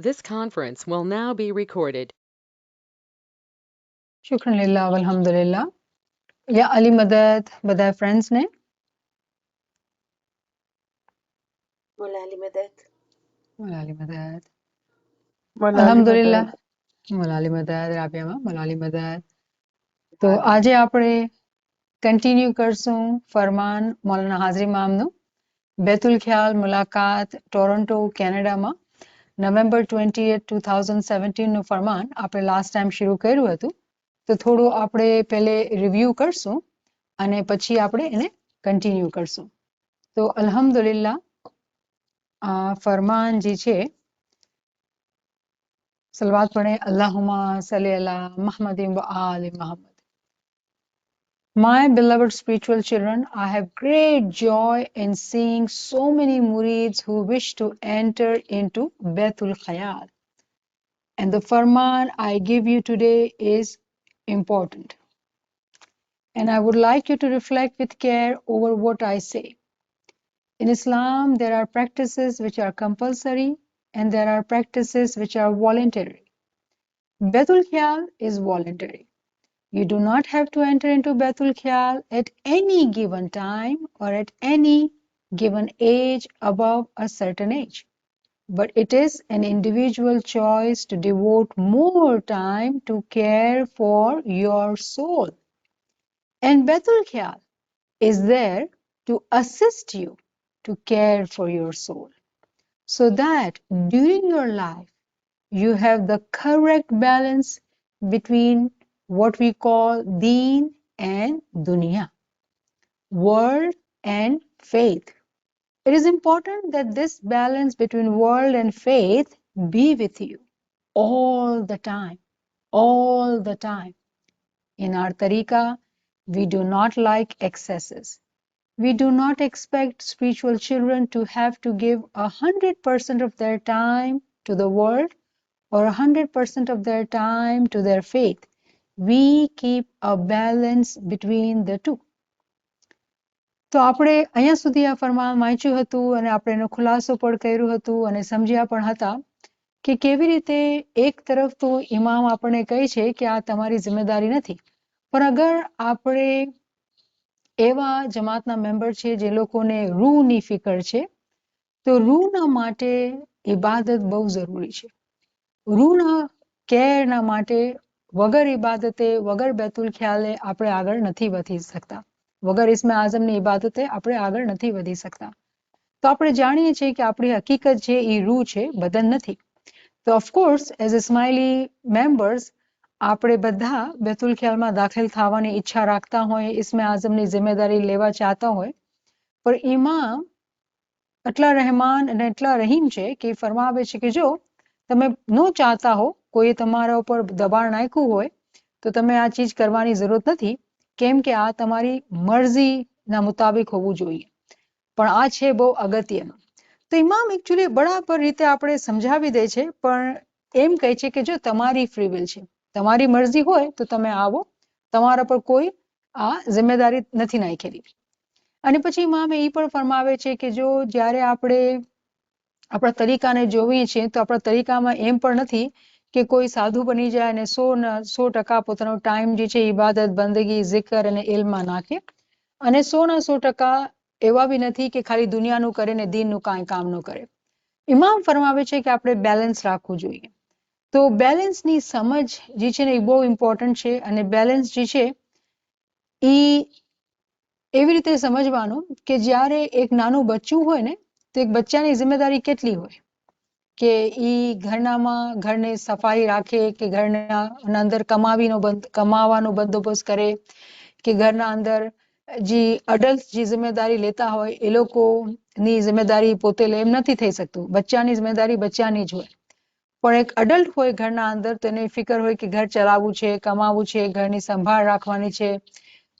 This conference will now be recorded. शुक्र लिल्लाह वल्हम्दुलिल्लाह या अली मदद बदा फ्रेंड्स ने مولا علي مدد मौला अली मदद مولا علي अल्हम्दुलिल्लाह مدد. मौला अली मदद રાબિયામાં મૌલા અલી મદદ તો આજે આપણે કન્ટિન્યુ કરશું ફરમાન મૌલાના હાજરી મામનું બેતુલ ખ્યાલ મુલાકાત ટોરોન્ટો કેનેડામાં નવેમ્બર 28 2017 નું ફરમાન આપણે લાસ્ટ ટાઈમ શરૂ કર્યું હતું તો થોડું આપણે પહેલે રિવ્યુ કરશું અને પછી આપણે એને કન્ટિન્યુ કરશું તો અલ્હમ્દુલિલ્લાહ ફરમાન જે છે સલવાત પढ़े અલ્લાहुम्मा સલ્લી અલા મુહમ્મદિન વ આલિ Muhammad. My beloved spiritual children, I have great joy in seeing so many murids who wish to enter into Baitul Khayal. And the farman I give you today is important. And I would like you to reflect with care over what I say. In Islam, there are practices which are compulsory and there are practices which are voluntary. Baitul Khayal is voluntary. You do not have to enter into Baitul Khayal at any given time or at any given age above a certain age. But it is an individual choice to devote more time to care for your soul. And Baitul Khayal is there to assist you to care for your soul, so that during your life you have the correct balance between what we call deen and dunya, world and faith. It is important that this balance between world and faith be with you all the time, all the time. In our tariqa, we do not like excesses. We do not expect spiritual children to have to give 100% of their time to the world or 100% of their time to their faith. We keep a balance between the two. તો આપણે અહીંયા સુધી આ ફરમાન વાંચ્યું હતું અને આપણે એનો ખુલાસો પણ કર્યું હતું અને સમજ્યા પણ હતા કે કેવી રીતે એક તરફ તો ઇમામ આપણને કહે છે કે આ તમારી જિમ્મેદારી નથી પણ અગર આપણે એવા જમાતના મેમ્બર છે જે લોકોને રૂની ફિકર છે તો રૂના માટે ઇબાદત બહુ જરૂરી છે. રૂના કેરના માટે વગર ઇબાદતે વગર બેતુલ ખ્યાલે આપણે આગળ નથી વધી શકતા. વગર ઇસ્મે આઝમની ઇબાદતે આપણે આગળ નથી વધી શકતા. તો આપણે જાણીએ છીએ કે આપણી હકીકત છે એ રૂ છે, બદન નથી. તો of course as a smiley members આપણે બધા બેતુલ ખ્યાલમાં દાખલ થવાની ઈચ્છા રાખતા હોય, ઇસ્મે આઝમની જિમ્મેદારી લેવા ચાહતા હોય, પણ ઇમામ એટલા રહેમાન અને એટલા રહીમ છે કે ફરમાવે છે કે જો તમે ન ચાહતા હો, કોઈ તમારા ઉપર દબાણ નાખ્યું હોય તો તમે આ ચીજ કરવાની જરૂરત નથી, કેમ કે આ તમારી મરજીના મુતાબિક હોવું જોઈએ. પણ આ છે બહુ અગત્યનું. તો ઇમામ એકચ્યુઅલી બરાબર રીતે આપણે સમજાવી દે છે, પણ એમ કહે છે કે જો તમારી ફ્રી વિલ છે, તમારી મરજી હોય તો તમે આવો, તમારા પર કોઈ આ જિમ્મેદારી નથી નાખેલી. અને પછી ઇમામ એ પણ ફરમાવે છે કે જો જ્યારે આપણે આપણા તરીકાને જોઈએ છીએ તો આપણા તરીકામાં એમ પણ નથી કે કોઈ સાધુ બની જાય અને 100% પોતાનો ટાઈમ જે છે ઇબાદત બંદગી zikr અને ઇલ્મમાં નાખે અને 100% એવા બી નથી કે ખાલી દુનિયાનું કરે ને દીનનું કાંઈ કામ ન કરે. ઇમામ ફરમાવે છે કે આપણે બેલેન્સ રાખવું જોઈએ. તો બેલેન્સની સમજ જે છે ને એ બહુ ઇમ્પોર્ટન્ટ છે અને બેલેન્સ જે છે એ એવી રીતે સમજવાનું કે જ્યારે એક નાનું બચ્ચું હોય ને તો એક બચ્ચાની જિમ્મેદારી કેટલી હોય કે એ ઘરને સફાઈ રાખે કે ઘરના અંદર કમાવાનો બંદોબસ્ત કરે કે ઘરના અંદર જે અડલ્ટ જે જિમ્મેદારી લેતા હોય એ લોકોની જિમ્મેદારી પોતે લે એમ નથી થઈ શકતું. બચ્ચાની જિમ્મેદારી બચ્ચાની જ હોય, પણ એક અડલ્ટ હોય ઘરના અંદર તો એને ફિકર હોય કે ઘર ચલાવવું છે, કમાવું છે, ઘરની સંભાળ રાખવાની છે.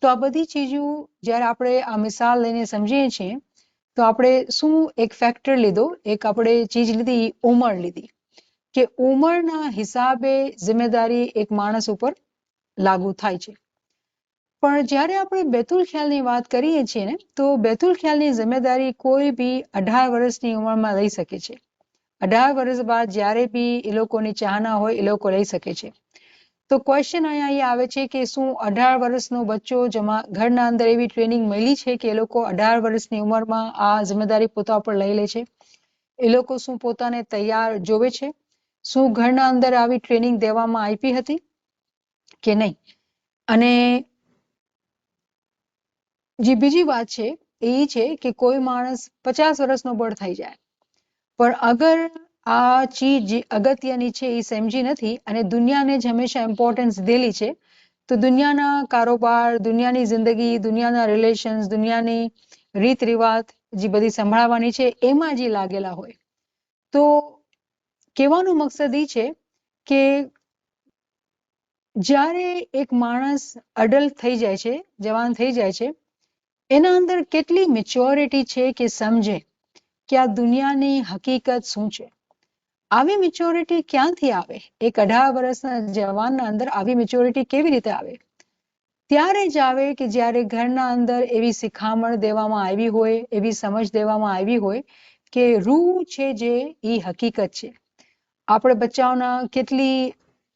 તો આ બધી ચીજો જ્યારે આપણે આ મિસાલ લઈને સમજીએ છીએ તો આપણે શું એક ફેક્ટર લીધો, એક આપણે ચીજ લીધી, ઉંમર લીધી કે ઉંમરના હિસાબે જિમ્મેદારી એક માણસ ઉપર લાગુ થાય છે. પણ જ્યારે આપણે બેતુલ ખ્યાલની વાત કરીએ છીએ ને તો બેતુલ ખ્યાલની જિમ્મેદારી કોઈ બી 18 વર્ષની ઉંમરમાં લઈ શકે છે. 18 વર્ષ બાદ જ્યારે બી એ લોકોની ચાહના હોય એ લોકો લઈ શકે છે. તો ક્વેશ્ચન અહીંયા આવે છે કે શું 18 વર્ષનો બચ્ચો ઘરના અંદર એવી ટ્રેનિંગ મળી છે કે એ લોકો 18 વર્ષની ઉંમરમાં આ જિમ્મેદારી પોતા પર લઈ લે છે? એ લોકો શું પોતાને તૈયાર જોવે છે? શું ઘરના અંદર આવી ટ્રેનિંગ દેવામાં આવી હતી કે નહીં? અને જે બીજી વાત છે એ છે કે કોઈ માણસ 50 વર્ષનો બળ થઈ જાય પણ અગર આ ચીજ જે અગત્યની છે એ સમજી નથી અને દુનિયાને જ હંમેશા ઇમ્પોર્ટન્સ દેલી છે તો દુનિયાના કારોબાર, દુનિયાની જિંદગી, દુનિયાના રિલેશન્સ, દુનિયાની રીત રિવાજ જે બધી સંભાળવાની છે એમાં જે લાગેલા હોય તો કહેવાનો મકસદ એ છે કે જ્યારે એક માણસ અડલ્ટ થઈ જાય છે, જવાન થઈ જાય છે, એના અંદર કેટલી મેચ્યોરિટી છે કે સમજે કે આ દુનિયાની હકીકત શું છે. આવી મેચ્યોરિટી ક્યાંથી આવે? એક 18 વર્ષના જવાનના અંદર આવી મેચ્યોરિટી કેવી રીતે આવે? ત્યારે જ આવે કે જ્યારે ઘરના અંદર એવી શિખામણ દેવામાં આવી હોય, એવી સમજ દેવામાં આવી હોય કે રૂહ છે જે એ હકીકત છે. આપણે બચ્ચાઓના કેટલી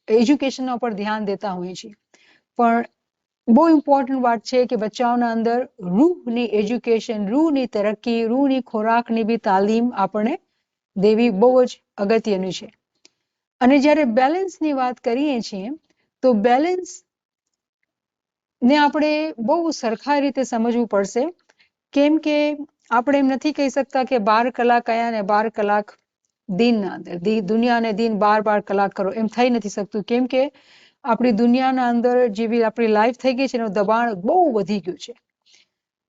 એજ્યુકેશનના ઉપર ધ્યાન દેતા હોઈએ છીએ પણ બહુ ઇમ્પોર્ટન્ટ વાત છે કે બચ્ચાઓના અંદર રૂહની એજ્યુકેશન, રૂહની તરક્કી, રૂહની ખોરાકની બી તાલીમ આપણે દેવી બહુ જ અગત્યની છે. અને જ્યારે બેલેન્સની વાત કરીએ છીએ તો બેલેન્સ ને આપણે બહુ સરખા રીતે સમજવું પડશે કેમ કે આપણે એમ નથી કહી શકતા કે 12 કલાક કયા ને 12 કલાક દિનના અંદર દુનિયાને દિન 12 કલાક કરો એમ થઈ નથી શકતું કેમ કે આપણી દુનિયાના અંદર જેવી આપણી લાઈફ થઈ ગઈ છે એનું દબાણ બહુ વધી ગયું છે.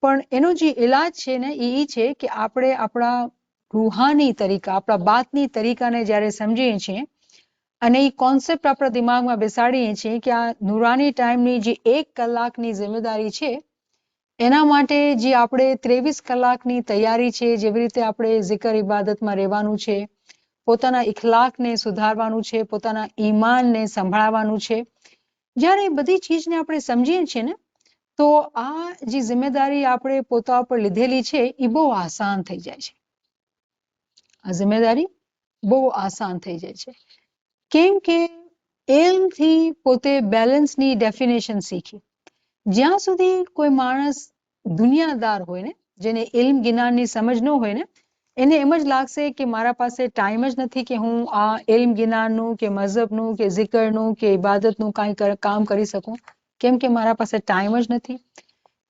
પણ એનો જે ઇલાજ છે ને એ છે કે આપણે આપણા રૂહાની તરીકા, આપણા બાતની તરીકાને જ્યારે સમજીએ છીએ અને એ કોન્સેપ્ટ આપણા દિમાગમાં બેસાડીએ છીએ કે આ નુરાની ટાઈમની જે 1 કલાકની જિમ્મેદારી છે એના માટે જે આપણે 23 કલાકની તૈયારી છે, જેવી રીતે આપણે zikr ઇબાદતમાં રહેવાનું છે, પોતાના ઇખલાકને સુધારવાનું છે, પોતાના ઈમાનને સંભાળવાનું છે, જ્યારે એ બધી ચીજને આપણે સમજીએ છીએ ને તો આ જે જિમ્મેદારી આપણે પોતા ઉપર લીધેલી છે એ બહુ આસાન થઈ જાય છે. આ જિમ્મેદારી બહુ આસાન થઈ જાય છે કેમ કે એમથી પોતે બેલેન્સની ડેફિનેશન શીખી. જ્યાં સુધી કોઈ માણસ દુનિયાદાર હોય ને જેને ઇલ્મ જ્ઞાનની સમજ ન હોય ને એને એમ જ લાગશે કે મારા પાસે ટાઈમ જ નથી કે હું આ ઇલ્મ જ્ઞાનનું કે મઝહબનું કે zikરનું કે ઇબાદતનું કાંઈ કામ કરી શકું કેમ કે મારા પાસે ટાઈમ જ નથી.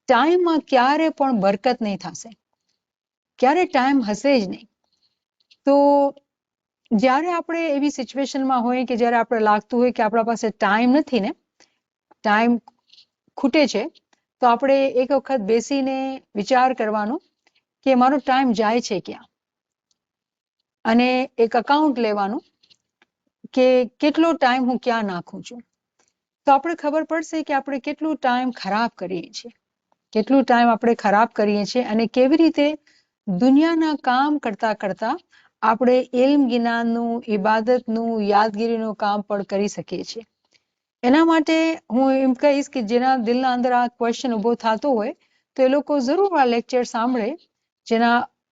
ટાઈમમાં ક્યારે પણ બરકત નહીં થશે, ક્યારે ટાઈમ હશે જ નહીં. તો જ્યારે આપણે એવી સિચ્યુએશનમાં હોય કે જ્યારે આપણે લાગતું હોય કે આપણા પાસે ટાઈમ નથી ને, ટાઈમ ખૂટે છે તો આપણે એક વખત બેસીને વિચાર કરવાનો કે મારો ટાઈમ જાય છે ક્યાં અને એક અકાઉન્ટ લેવાનું કે કેટલો ટાઈમ હું ક્યાં નાખું છું. તો આપણે ખબર પડશે કે આપણે કેટલું ટાઈમ ખરાબ કરીએ છીએ, કેટલું ટાઈમ આપણે ખરાબ કરીએ છીએ અને કેવી રીતે દુનિયાના કામ કરતા કરતા આપણે ઇલ્મ જ્ઞાનનું, ઇબાદતનું, યાદગીરીનું કામ પણ કરી શકીએ છીએ. એના માટે હું એમ કહીશ કે જેના દિલના અંદર આ ક્વેશ્ચન ઊભો થતો હોય તો એ લોકો જરૂર આ લેક્ચર સાંભળે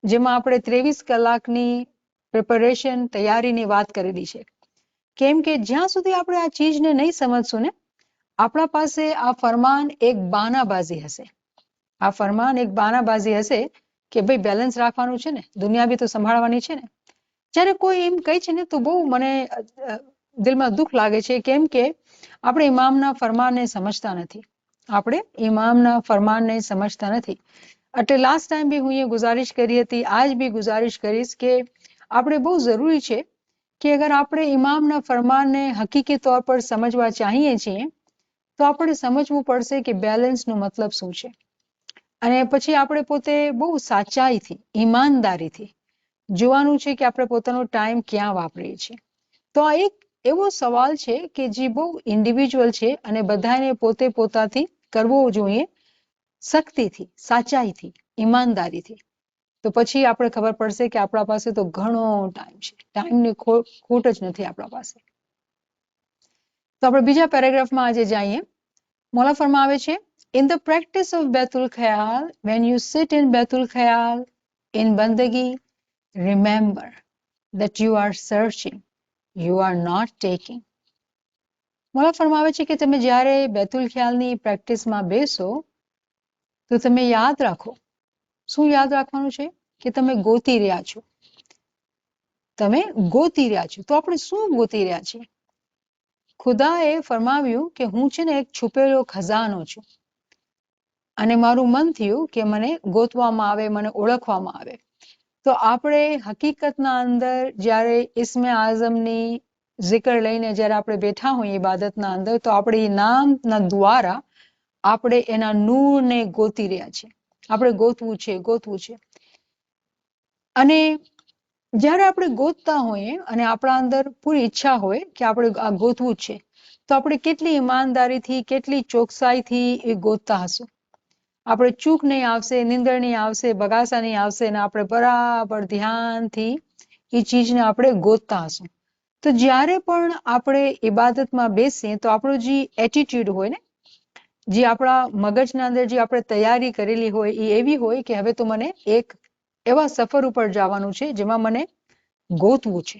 જેમાં આપણે 23 કલાકની પ્રિપેરેશન, તૈયારીની વાત કરેલી છે. કેમ કે જ્યાં સુધી આપણે આ ચીજને નહીં સમજશું ને આપણા પાસે આ ફરમાન એક બાનાબાજી હશે. આ ફરમાન એક બાનાબાજી હશે કે ભાઈ બેલેન્સ રાખવાનું છે ને, દુનિયા બી તો સંભાળવાની છે ને. જ્યારે કોઈ એમ કહે છે ને તો બહુ મને દિલમાં દુઃખ લાગે છે કેમ કે આપણે ઇમામના ફરમાનને સમજતા નથી. આપણે ઇમામના ફરમાનને સમજતા નથી. એટલે લાસ્ટ ટાઈમ બી હું એ ગુજારિશ કરી હતી, આજ બી ગુજારિશ કરીશ કે આપણે બહુ જરૂરી છે કે અગર આપણે ઇમામના ફરમાનને હકીકી તौर પર સમજવા ચાહીએ છીએ તો આપણે સમજવું પડશે કે બેલેન્સનો મતલબ શું છે. અને પછી આપણે પોતે બહુ સાચાઈથી, ઈમાનદારીથી જોવાનું છે કે આપણે પોતાનો ટાઈમ ક્યાં વાપરીએ છીએ. તો આ એક એવો સવાલ છે કે જે બહુ ઇન્ડિવિજ્યુઅલ છે અને બધાને પોતે પોતાથી કરવો જોઈએ, સખ્તીથી, સાચાઈથી, ઈમાનદારીથી. તો પછી આપણે ખબર પડશે કે આપણા પાસે તો ઘણો ટાઈમ છે, ટાઈમની ખોટ જ નથી આપણા પાસે. તો આપણે બીજા પેરેગ્રાફમાં આજે જઈએ. મોલા ફરમાવે છે, in the practice of Baitul Khayal, when you sit in Baitul Khayal in Bandagi, remember that you are searching, you are not taking. મોલા ફરમાવે છે કે તમે જ્યારે બેતુલ ખ્યાલની પ્રેક્ટિસમાં બેસો તો તમે યાદ રાખો, શું યાદ રાખવાનું છે? કે તમે ગોતી રહ્યા છો. તમે ગોતી રહ્યા છો. તો આપણે શું ગોતી રહ્યા છીએ? ખુદાએ ફરમાવ્યું કે હું છે ને એક છુપેલો ખજાનો છું અને મારું મન થયું કે મને ગોતવામાં આવે, મને ઓળખવામાં આવે. તો આપણે હકીકતના અંદર જ્યારે ઇસ્મે આઝમની zikr લઈને જ્યારે આપણે બેઠા હોઈએ ઇબાદતના અંદર, તો આપણે એ નામના દ્વારા આપણે એના નૂરને ગોતી રહ્યા છીએ. આપણે ગોતવું છે, ગોતવું છે. અને જ્યારે આપણે ગોતતા હોઈએ અને આપણા અંદર પૂરી ઈચ્છા હોય કે આપણે આ ગોતવું જ છે, તો આપણે કેટલી ઈમાનદારીથી, કેટલી ચોકસાઈથી એ ગોતતા હશું. આપણે ચૂક નહીં આવશે, નિંદર નહીં આવશે, બગાસા નહીં આવશે, અને આપણે બરાબર ધ્યાનથી એ ચીજને આપણે ગોતતા હશું. તો જ્યારે પણ આપણે ઇબાદતમાં બેસીએ તો આપણો જે એટીટ્યુડ હોય ને, જે આપણા મગજના અંદર જે આપણે તૈયારી કરેલી હોય એ એવી હોય કે હવે તો મને એક એવા સફર ઉપર જવાનું છે જેમાં મને ગોતવું છે.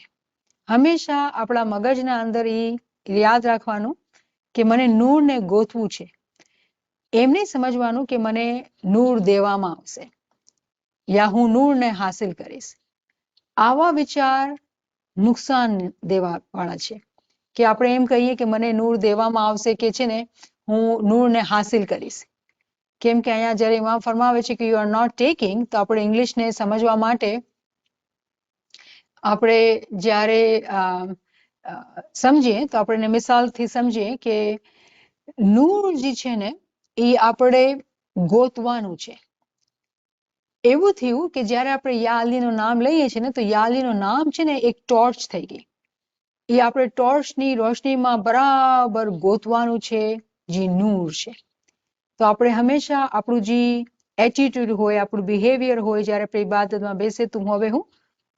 હંમેશા આપણા મગજના અંદર એ યાદ રાખવાનું કે મને નૂરને ગોતવું છે. એમ નહીં સમજવાનું કે મને નૂર દેવામાં આવશે યા હું નૂરને હાસિલ કરીશ. આવા વિચાર નુકસાન દેવા વાળા છે કે આપણે એમ કહીએ કે મને નૂર દેવામાં આવશે કે છે ને હું નૂરને હાસિલ કરીશ. કેમ કે અહીંયા જ્યારે ઇમામ ફરમાવે છે કે યુ આર નોટ ટેકિંગ, તો આપણે ઇંગ્લિશને સમજવા માટે આપણે જ્યારે સમજીએ તો આપણે મિસાલથી સમજીએ કે નૂર જે છે ને એ આપણે ગોતવાનું છે. એવું થયું કે જ્યારે આપણે યા અલીનું નામ લઈએ છીએ ને, તો યા અલીનું નામ છે ને એક ટોર્ચ થઈ ગઈ. એ આપણે ટોર્ચની રોશનીમાં બરાબર ગોતવાનું છે જે નૂર છે. તો આપણે હંમેશા આપણું જે એટીટ્યુડ હોય, આપણું બિહેવિયર હોય, જ્યારે આપણે ઇબાદતમાં બેસે તો હવે હું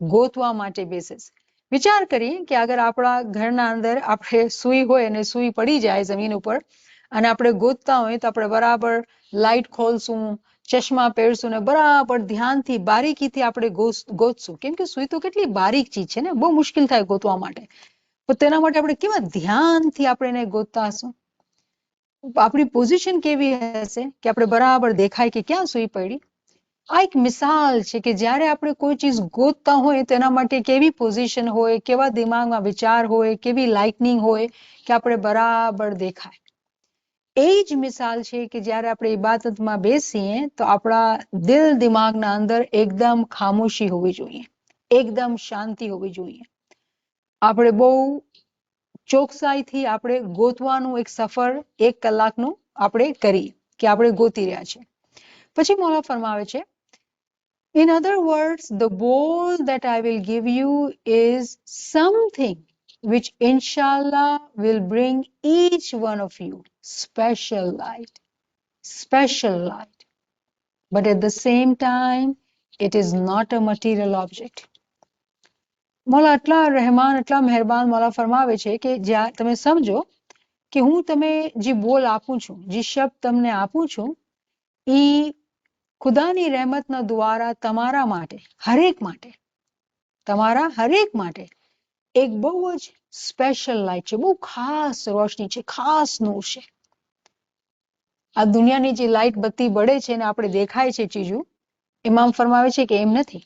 ગોતવા માટે બેસીશ. વિચાર કરીએ કે અગર આપણા ઘરના અંદર આપણે સૂઈ હોય અને સૂઈ પડી જાય જમીન ઉપર અને આપણે ગોતતા હોય તો આપણે બરાબર લાઇટ ખોલશું, ચશ્મા પહેરશું ને બરાબર ધ્યાનથી બારીકીથી આપણે ગોતશું. કેમ કે સૂઈ તો કેટલી બારીક ચીજ છે ને, બહુ મુશ્કેલ થાય ગોતવા માટે. તો તેના માટે આપણે કેવા ધ્યાનથી આપણે એને ગોતતા હશું. આપણી પોઝિશન કેવી હશે કે આપણે બરાબર દેખાય કે ક્યાં સૂઈ પડી. આ એક મિસાલ છે કે જ્યારે આપણે કોઈ ચીજ ગોતતા હોય તેના માટે કેવી પોઝિશન હોય, કેવા દિમાગમાં વિચાર હોય, કેવી લાઇટનિંગ હોય કે આપણે બરાબર દેખાય. એ જ મિસાલ છે કે જ્યારે આપણે ઇબાદતમાં બેસીએ તો આપણા દિલ દિમાગના અંદર એકદમ ખામોશી હોવી જોઈએ, એકદમ શાંતિ હોવી જોઈએ. આપણે બહુ ચોકસાઈથી આપણે ગોતવાનું એક સફર 1 કલાકનું આપણે કરીએ કે આપણે ગોતી રહ્યા છે. પછી મૌલા ફરમાવે છે, in other words, the goal that I will give you is something which inshallah will bring each one of you special light, special light. But at the same time, it is not a material object. મૌલા એટલા રહેમાન, એટલા મહેરબાન મૌલા ફરમાવે છે કે જ્યાં તમે સમજો કે હું તમે જે બોલ આપું છું, જે શબ્દ તમને આપું છું, એ ખુદાની રહેમતના દ્વારા તમારા માટે, હરેક માટે એક બહુ જ સ્પેશિયલ લાઇટ છે, બહુ ખાસ રોશની છે, ખાસ નૂર છે. આ દુનિયાની જે લાઇટ બત્તી બળે છે ને આપણે દેખાય છે ચીજો, ઇમામ ફરમાવે છે કે એમ નથી.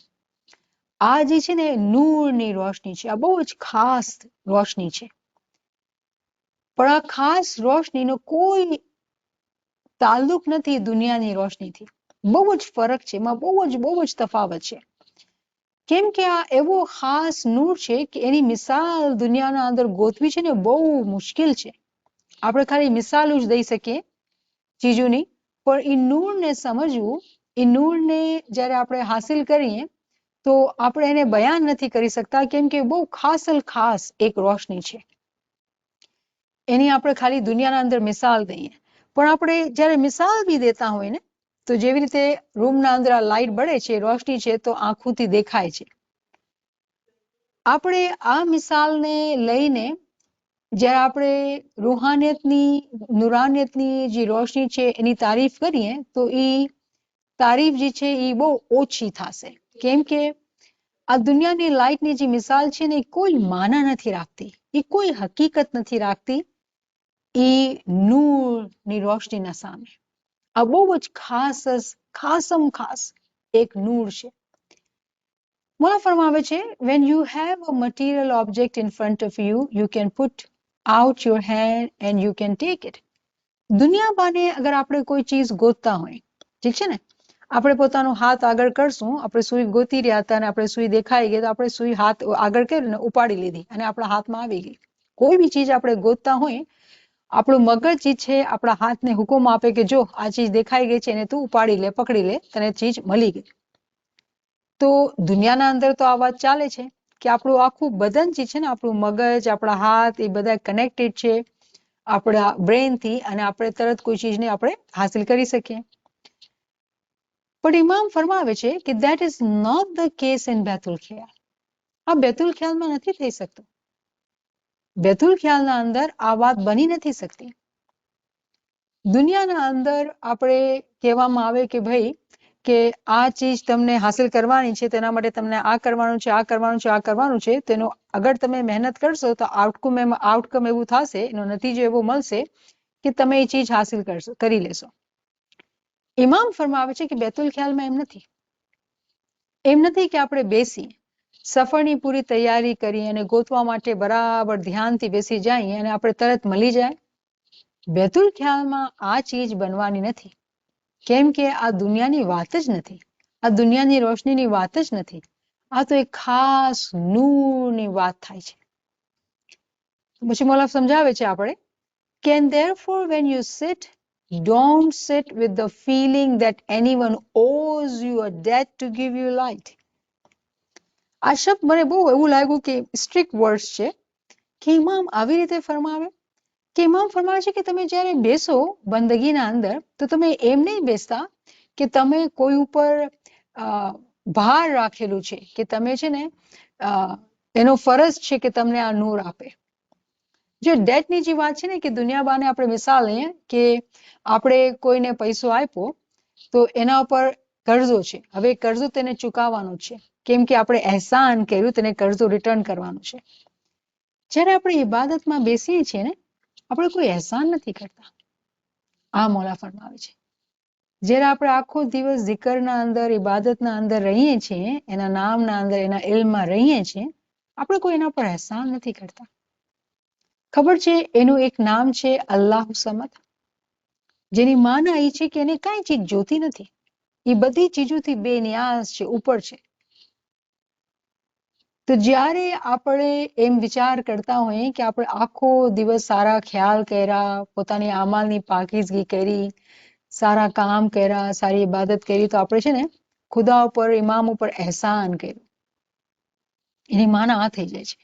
આ જે છે ને નૂરની રોશની છે, આ બહુ જ ખાસ રોશની છે. પણ આ ખાસ રોશનીનો કોઈ તાલ્લુક નથી દુનિયાની રોશનીથી. બહુ જ ફરક છે, એમાં બહુ જ તફાવત છે. કેમ કે આ એવો ખાસ નૂર છે કે એની મિસાલ દુનિયાના અંદર ગોતવી છે ને બહુ મુશ્કેલ છે. આપણે ખાલી મિસાલ જ દઈ શકીએ ચીજોની, પણ એ નૂરને સમજવું, એ નૂરને જ્યારે આપણે હાસિલ કરીએ તો આપણે એને બયાન નથી કરી શકતા. કેમ કે બહુ ખાસ એક રોશની છે. એની આપણે ખાલી દુનિયાના અંદર મિસાલ દઈએ, પણ આપણે જ્યારે મિસાલ બી દેતા હોય ને, તો જેવી રીતે રૂમના અંદર આ લાઇટ બળે છે, રોશની છે, તો આંખોથી દેખાય છે. આપણે આ મિસાલને લઈને જ્યારે આપણે રૂહાનિયતની, નુરાનિયતની જે રોશની છે એની તારીફ કરીએ તો એ તારીફ જે છે એ બહુ ઓછી થશે. કેમ કે આ દુનિયાની લાઈટની જે મિસાલ છે ને એ કોઈ માના નથી રાખતી, એ કોઈ હકીકત નથી રાખતી એ નૂરની રોશનીના સામે. આ બહુ જ ખાસ એક નૂર છે. મોલા ફરમાવે છે, when you have a material object in front of you, you can put out your hand and you can take it. દુનિયા બાને અગર આપણે કોઈ ચીજ ગોતતા હોય, ઠીક છે ને, આપણે પોતાનો હાથ આગળ કરશું, આપણે સુઈ ગોતી રહ્યા હતા અને આપણે સુઈ દેખાઈ ગઈ તો આપણે સુઈ હાથ આગળ કર્યું ને ઉપાડી લીધી અને આપણા હાથમાં આવી ગઈ. કોઈ બી ચીજ આપણે ગોતતા હોય, આપણું મગજ જે છે આપણા હાથને હુકમ આપે કે જો આ ચીજ દેખાઈ ગઈ છે એને તું ઉપાડી લે, પકડી લે, તને ચીજ મળી ગઈ. તો દુનિયાના અંદર તો આ વાત ચાલે છે કે આપણું આખું બદન જે છે ને, આપણું મગજ, આપણા હાથ એ બધા કનેક્ટેડ છે આપણા બ્રેનથી અને આપણે તરત કોઈ ચીજને આપણે હાસિલ કરી શકીએ. પણ ઇમામ ફરમાવે છે કે that is not the case in Betul ખ્યાલ. આ બેતુલ ખ્યાલમાં નથી થઈ શકતું. બેતુલ ખ્યાલના અંદર આ વાત બની નથી શકતી. દુનિયાના અંદર આપણે કહેવામાં આવે કે ભાઈ કે આ ચીજ તમને હાસિલ કરવાની છે, તેના માટે તમને આ કરવાનું છે, આ કરવાનું છે, આ કરવાનું છે, તેનો અગર તમે મહેનત કરશો તો આઉટકમ એવું થશે, એનો નતીજો એવો મળશે કે તમે એ ચીજ હાસિલ કરશો, કરી લેશો. ઇમામ ફરમાવે છે કે બેતુલ ખ્યાલમાં એમ નથી. એમ નથી કે આપણે બેસી સફરની પૂરી તૈયારી કરી અને ગોતવા માટે બરાબર ધ્યાનથી બેસી જાય અને આપણે તરત મળી જાય. બેતુલ ખ્યાલમાં આ ચીજ બનવાની નથી, કેમ કે આ દુનિયાની વાત જ નથી, આ દુનિયાની રોશનીની વાત જ નથી. આ તો એક ખાસ નૂરની વાત થાય છે. પછી મોલા સમજાવે છે આપણે કે and therefore when you sit, don't sit with the feeling that anyone owes you a debt to give you light. આ શબ્દ મને બહુ એવું લાગ્યું કે સ્ટ્રિક્ટ વર્ડ્સ છે કે ઇમામ આવી રીતે ફરમાવે કે ઇમામ ફરમાવે છે કે તમે જ્યારે બેસો બંદગીના અંદર તો તમે એમ નહીં બેસતા કે તમે કોઈ ઉપર ભાર રાખેલું છે કે તમે છે ને એનો ફરજ છે કે તમને આ નૂર આપે. જે ડેટની જે વાત છે ને કે દુનિયાબાને આપણે મિસાલ લઈએ કે આપણે કોઈને પૈસો આપ્યો તો એના ઉપર કર્જો છે, હવે કર્જો તેને ચૂકવવાનો છે, કેમ કે આપણે અહેસાન કર્યું, તેને કર્જો રિટર્ન કરવાનું છે. જ્યારે આપણે ઇબાદતમાં બેસીએ છીએ ને, આપણે કોઈ અહેસાન નથી કરતા. આ મોલા ફરમાવે છે જ્યારે આપણે આખો દિવસ zikરના અંદર, ઇબાદતના અંદર રહીએ છીએ, એના નામના અંદર, એના ઇલ્મમાં રહીએ છીએ, આપણે કોઈ એના પર અહેસાન નથી કરતા. ખબર છે એનું એક નામ છે અલ્લાહ સમદ, જેની માના એ છે કે એને કાંઈ ચીજ જોતી નથી, એ બધી ચીજોથી બેનિયાઝ છે, ઉપર છે. તો જ્યારે આપણે એમ વિચાર કરતા હોઈએ કે આપણે આખો દિવસ સારા ખ્યાલ કર્યા, પોતાની અમાલની પાકીઝગી કરી, સારા કામ કર્યા, સારી ઇબાદત કરી, તો આપણે છે ને ખુદા ઉપર, ઇમામ ઉપર અહેસાન કર્યું, એની માના આ થઈ જાય છે.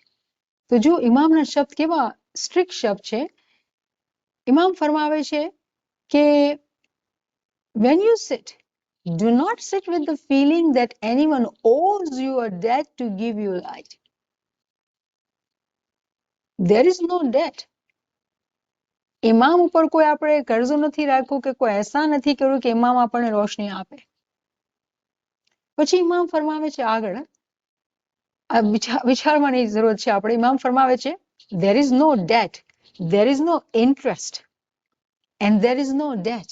તો જો ઇમામના શબ્દ કેવા સ્ટ્રિક્ટ શબ્દ છે. ઇમામ ફરમાવે છે કે when you sit, do not sit with the feeling that anyone owes you a debt to give you light. There is no debt. ઇમામ ઉપર કોઈ આપણે કર્જો નથી રાખ્યું કે કોઈ અહેસાન નથી કર્યું કે ઇમામ આપણને રોશની આપે. પછી ઇમામ ફરમાવે છે આગળ, આ વિચારવાની જરૂર છે આપણે. ઇમામ ફરમાવે છે there is no debt, there is no interest and there is no debt.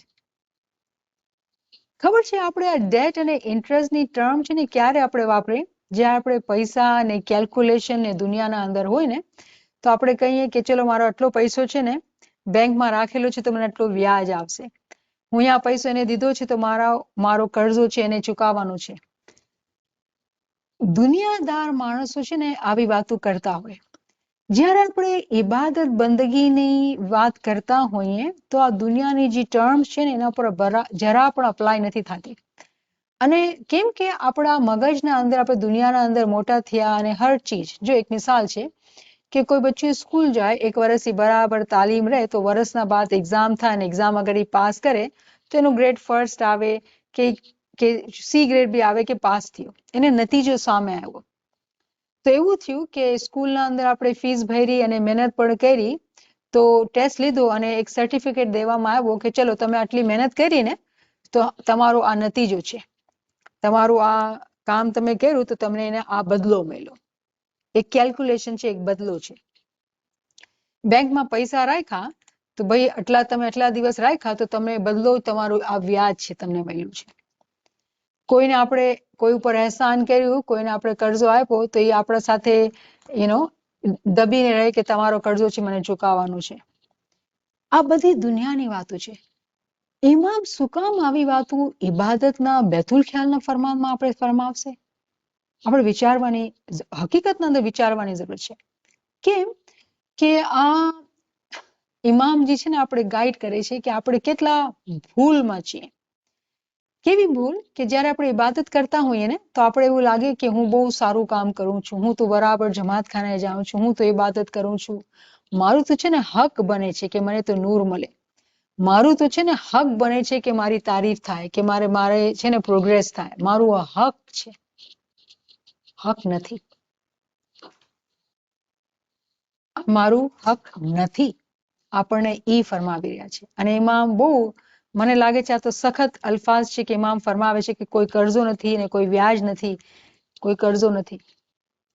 ખબર છે આપણે આ ડેટ અને ઇન્ટરેસ્ટની ટર્મ છે ને ક્યારે આપણે વાપરીએ? જ્યારે આપણે પૈસા ને કેલ્ક્યુલેશન ને દુનિયાના અંદર હોય ને તો આપણે કહીએ કે ચલો મારો આટલો પૈસો છે ને બેંકમાં રાખેલો છે તો મને આટલો વ્યાજ આવશે, હું આ પૈસો એને દીધો છે તો મારો કર્જો છે એને ચૂકવવાનો છે. દુનિયાદાર માણસો છે ને આવી વાતો કરતા હોય. જ્યારે આપણે ઇબાદત બંદગીની વાત કરતા હોઈએ તો આ દુનિયાની જે ટર્મ્સ છે ને એના પર જરા પણ અપ્લાય નથી થતી. અને કેમ કે આપણા મગજના અંદર, આપણે દુનિયાના અંદર મોટા થયા અને હર ચીજ, જો એક મિસાલ છે કે કોઈ બચ્ચું સ્કૂલ જાય, એક વર્ષથી બરાબર તાલીમ રહે, તો વર્ષના બાદ એક્ઝામ થાય અને એક્ઝામ અગર એ પાસ કરે તો એનો ગ્રેડ ફર્સ્ટ આવે કે સી ગ્રેડ બી આવે કે પાસ થયો, એને નતીજો સામે આવ્યો. તો એવું થયું કે સ્કૂલના અંદર આપણે ફીસ ભરી અને મહેનત પણ કરી, તો ટેસ્ટ લીધો અને એક સર્ટિફિકેટ દેવામાં આવ્યો કે ચલો તમે આટલી મહેનત કરીને તો તમારો આ નતીજો છે, તમારું આ કામ તમે કર્યું તો તમને એને આ બદલો મળ્યો. એક કેલ્ક્યુલેશન છે, એક બદલો છે. બેંકમાં પૈસા રાખ્યા તો ભાઈ તમે આટલા દિવસ રાખ્યા તો તમને બદલો તમારું આ વ્યાજ છે તમને મળ્યું છે. કોઈને આપણે કોઈ ઉપર અહેસાન કર્યું, કોઈને આપણે કર્જો આપ્યો તો એ આપણા સાથે દબીને રહે કે તમારો કર્જો છે મને ચૂકવવાનો છે. આ બધી દુનિયાની વાતો છે. ઇમામ શું કામ આવી વાતો ઇબાદતના બેતુલ ખ્યાલના ફરમાનમાં આપણે ફરમાવશે? આપણે વિચારવાની, હકીકતના અંદર વિચારવાની જરૂર છે. કેમ કે આ ઇમામજી છે ને આપણે ગાઈડ કરે છે કે આપણે કેટલા ભૂલમાં છીએ. કેવી ભૂલ કે જ્યારે આપણે ઇબાદત કરતા હોઈએ ને તો આપણે એવું લાગે કે હું બહુ સારું કામ કરું છું, હું તો બરાબર જમાતખાને જાઉં છું, હું તો ઇબાદત કરું છું, મારું તો છે ને હક બને છે કે મને તો નૂર મળે, મારું તો છે ને હક બને છે કે મારી તારીફ થાય, કે મારે છે ને પ્રોગ્રેસ થાય, મારું આ હક છે. હક નથી, મારું હક નથી, આપણને ઈ ફરમાવી રહ્યા છે. અને ઇમામ બહુ મને લાગે છે આ તો સખત અલ્ફાઝ છે કે ઇમામ ફરમાવે છે કે કોઈ કર્જો નથી ને કોઈ વ્યાજ નથી, કોઈ કર્જો નથી.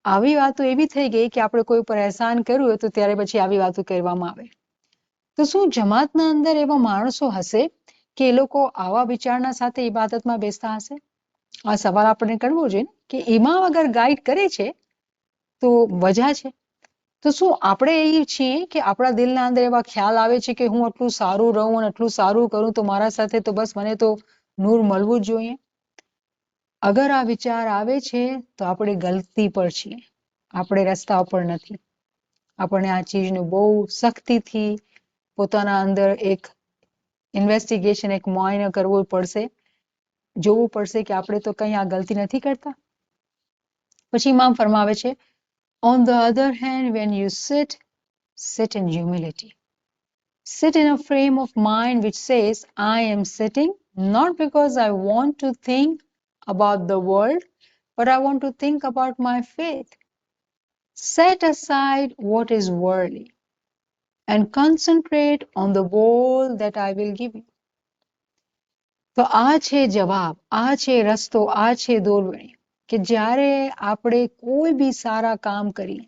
આવી વાતો એવી થઈ ગઈ કે આપણે કોઈ ઉપર અહેસાન કર્યું હોય તો ત્યારે પછી આવી વાતો કહેવામાં આવે. તો શું જમાતના અંદર એવા માણસો હશે કે એ લોકો આવા વિચારના સાથે ઇબાદતમાં બેસતા હશે? આ સવાલ આપણે કરવો જોઈએ કે ઇમામ અગર ગાઈડ કરે છે તો વજહ છે. તો શું આપણે એ છીએ કે આપણા દિલના અંદર એવા ખ્યાલ આવે છે કે હું આટલું સારું રહું અને આટલું સારું કરું તો મારા સાથે તો બસ મને તો નૂર મળવું જ જોઈએ? અગર આ વિચાર આવે છે તો આપણે ગલતી પર છીએ, આપણે રસ્તા ઉપર નથી. આપણને આ ચીજનું બહુ સખ્તીથી પોતાના અંદર એક ઇન્વેસ્ટિગેશન, એક મુઆયનો કરવો પડશે, જોવું પડશે કે આપણે તો કંઈ આ ગલતી નથી કરતા. પછી ઇમામ ફરમાવે છે, on the other hand, when you sit in humility. Sit in a frame of mind which says, I am sitting not because I want to think about the world, but I want to think about my faith. Set aside what is worldly and concentrate on the wall that I will give you. તો આ છે જવાબ, આ છે રસ્તો, આ છે દોરવણી કે જ્યારે આપણે કોઈ બી સારા કામ કરીએ,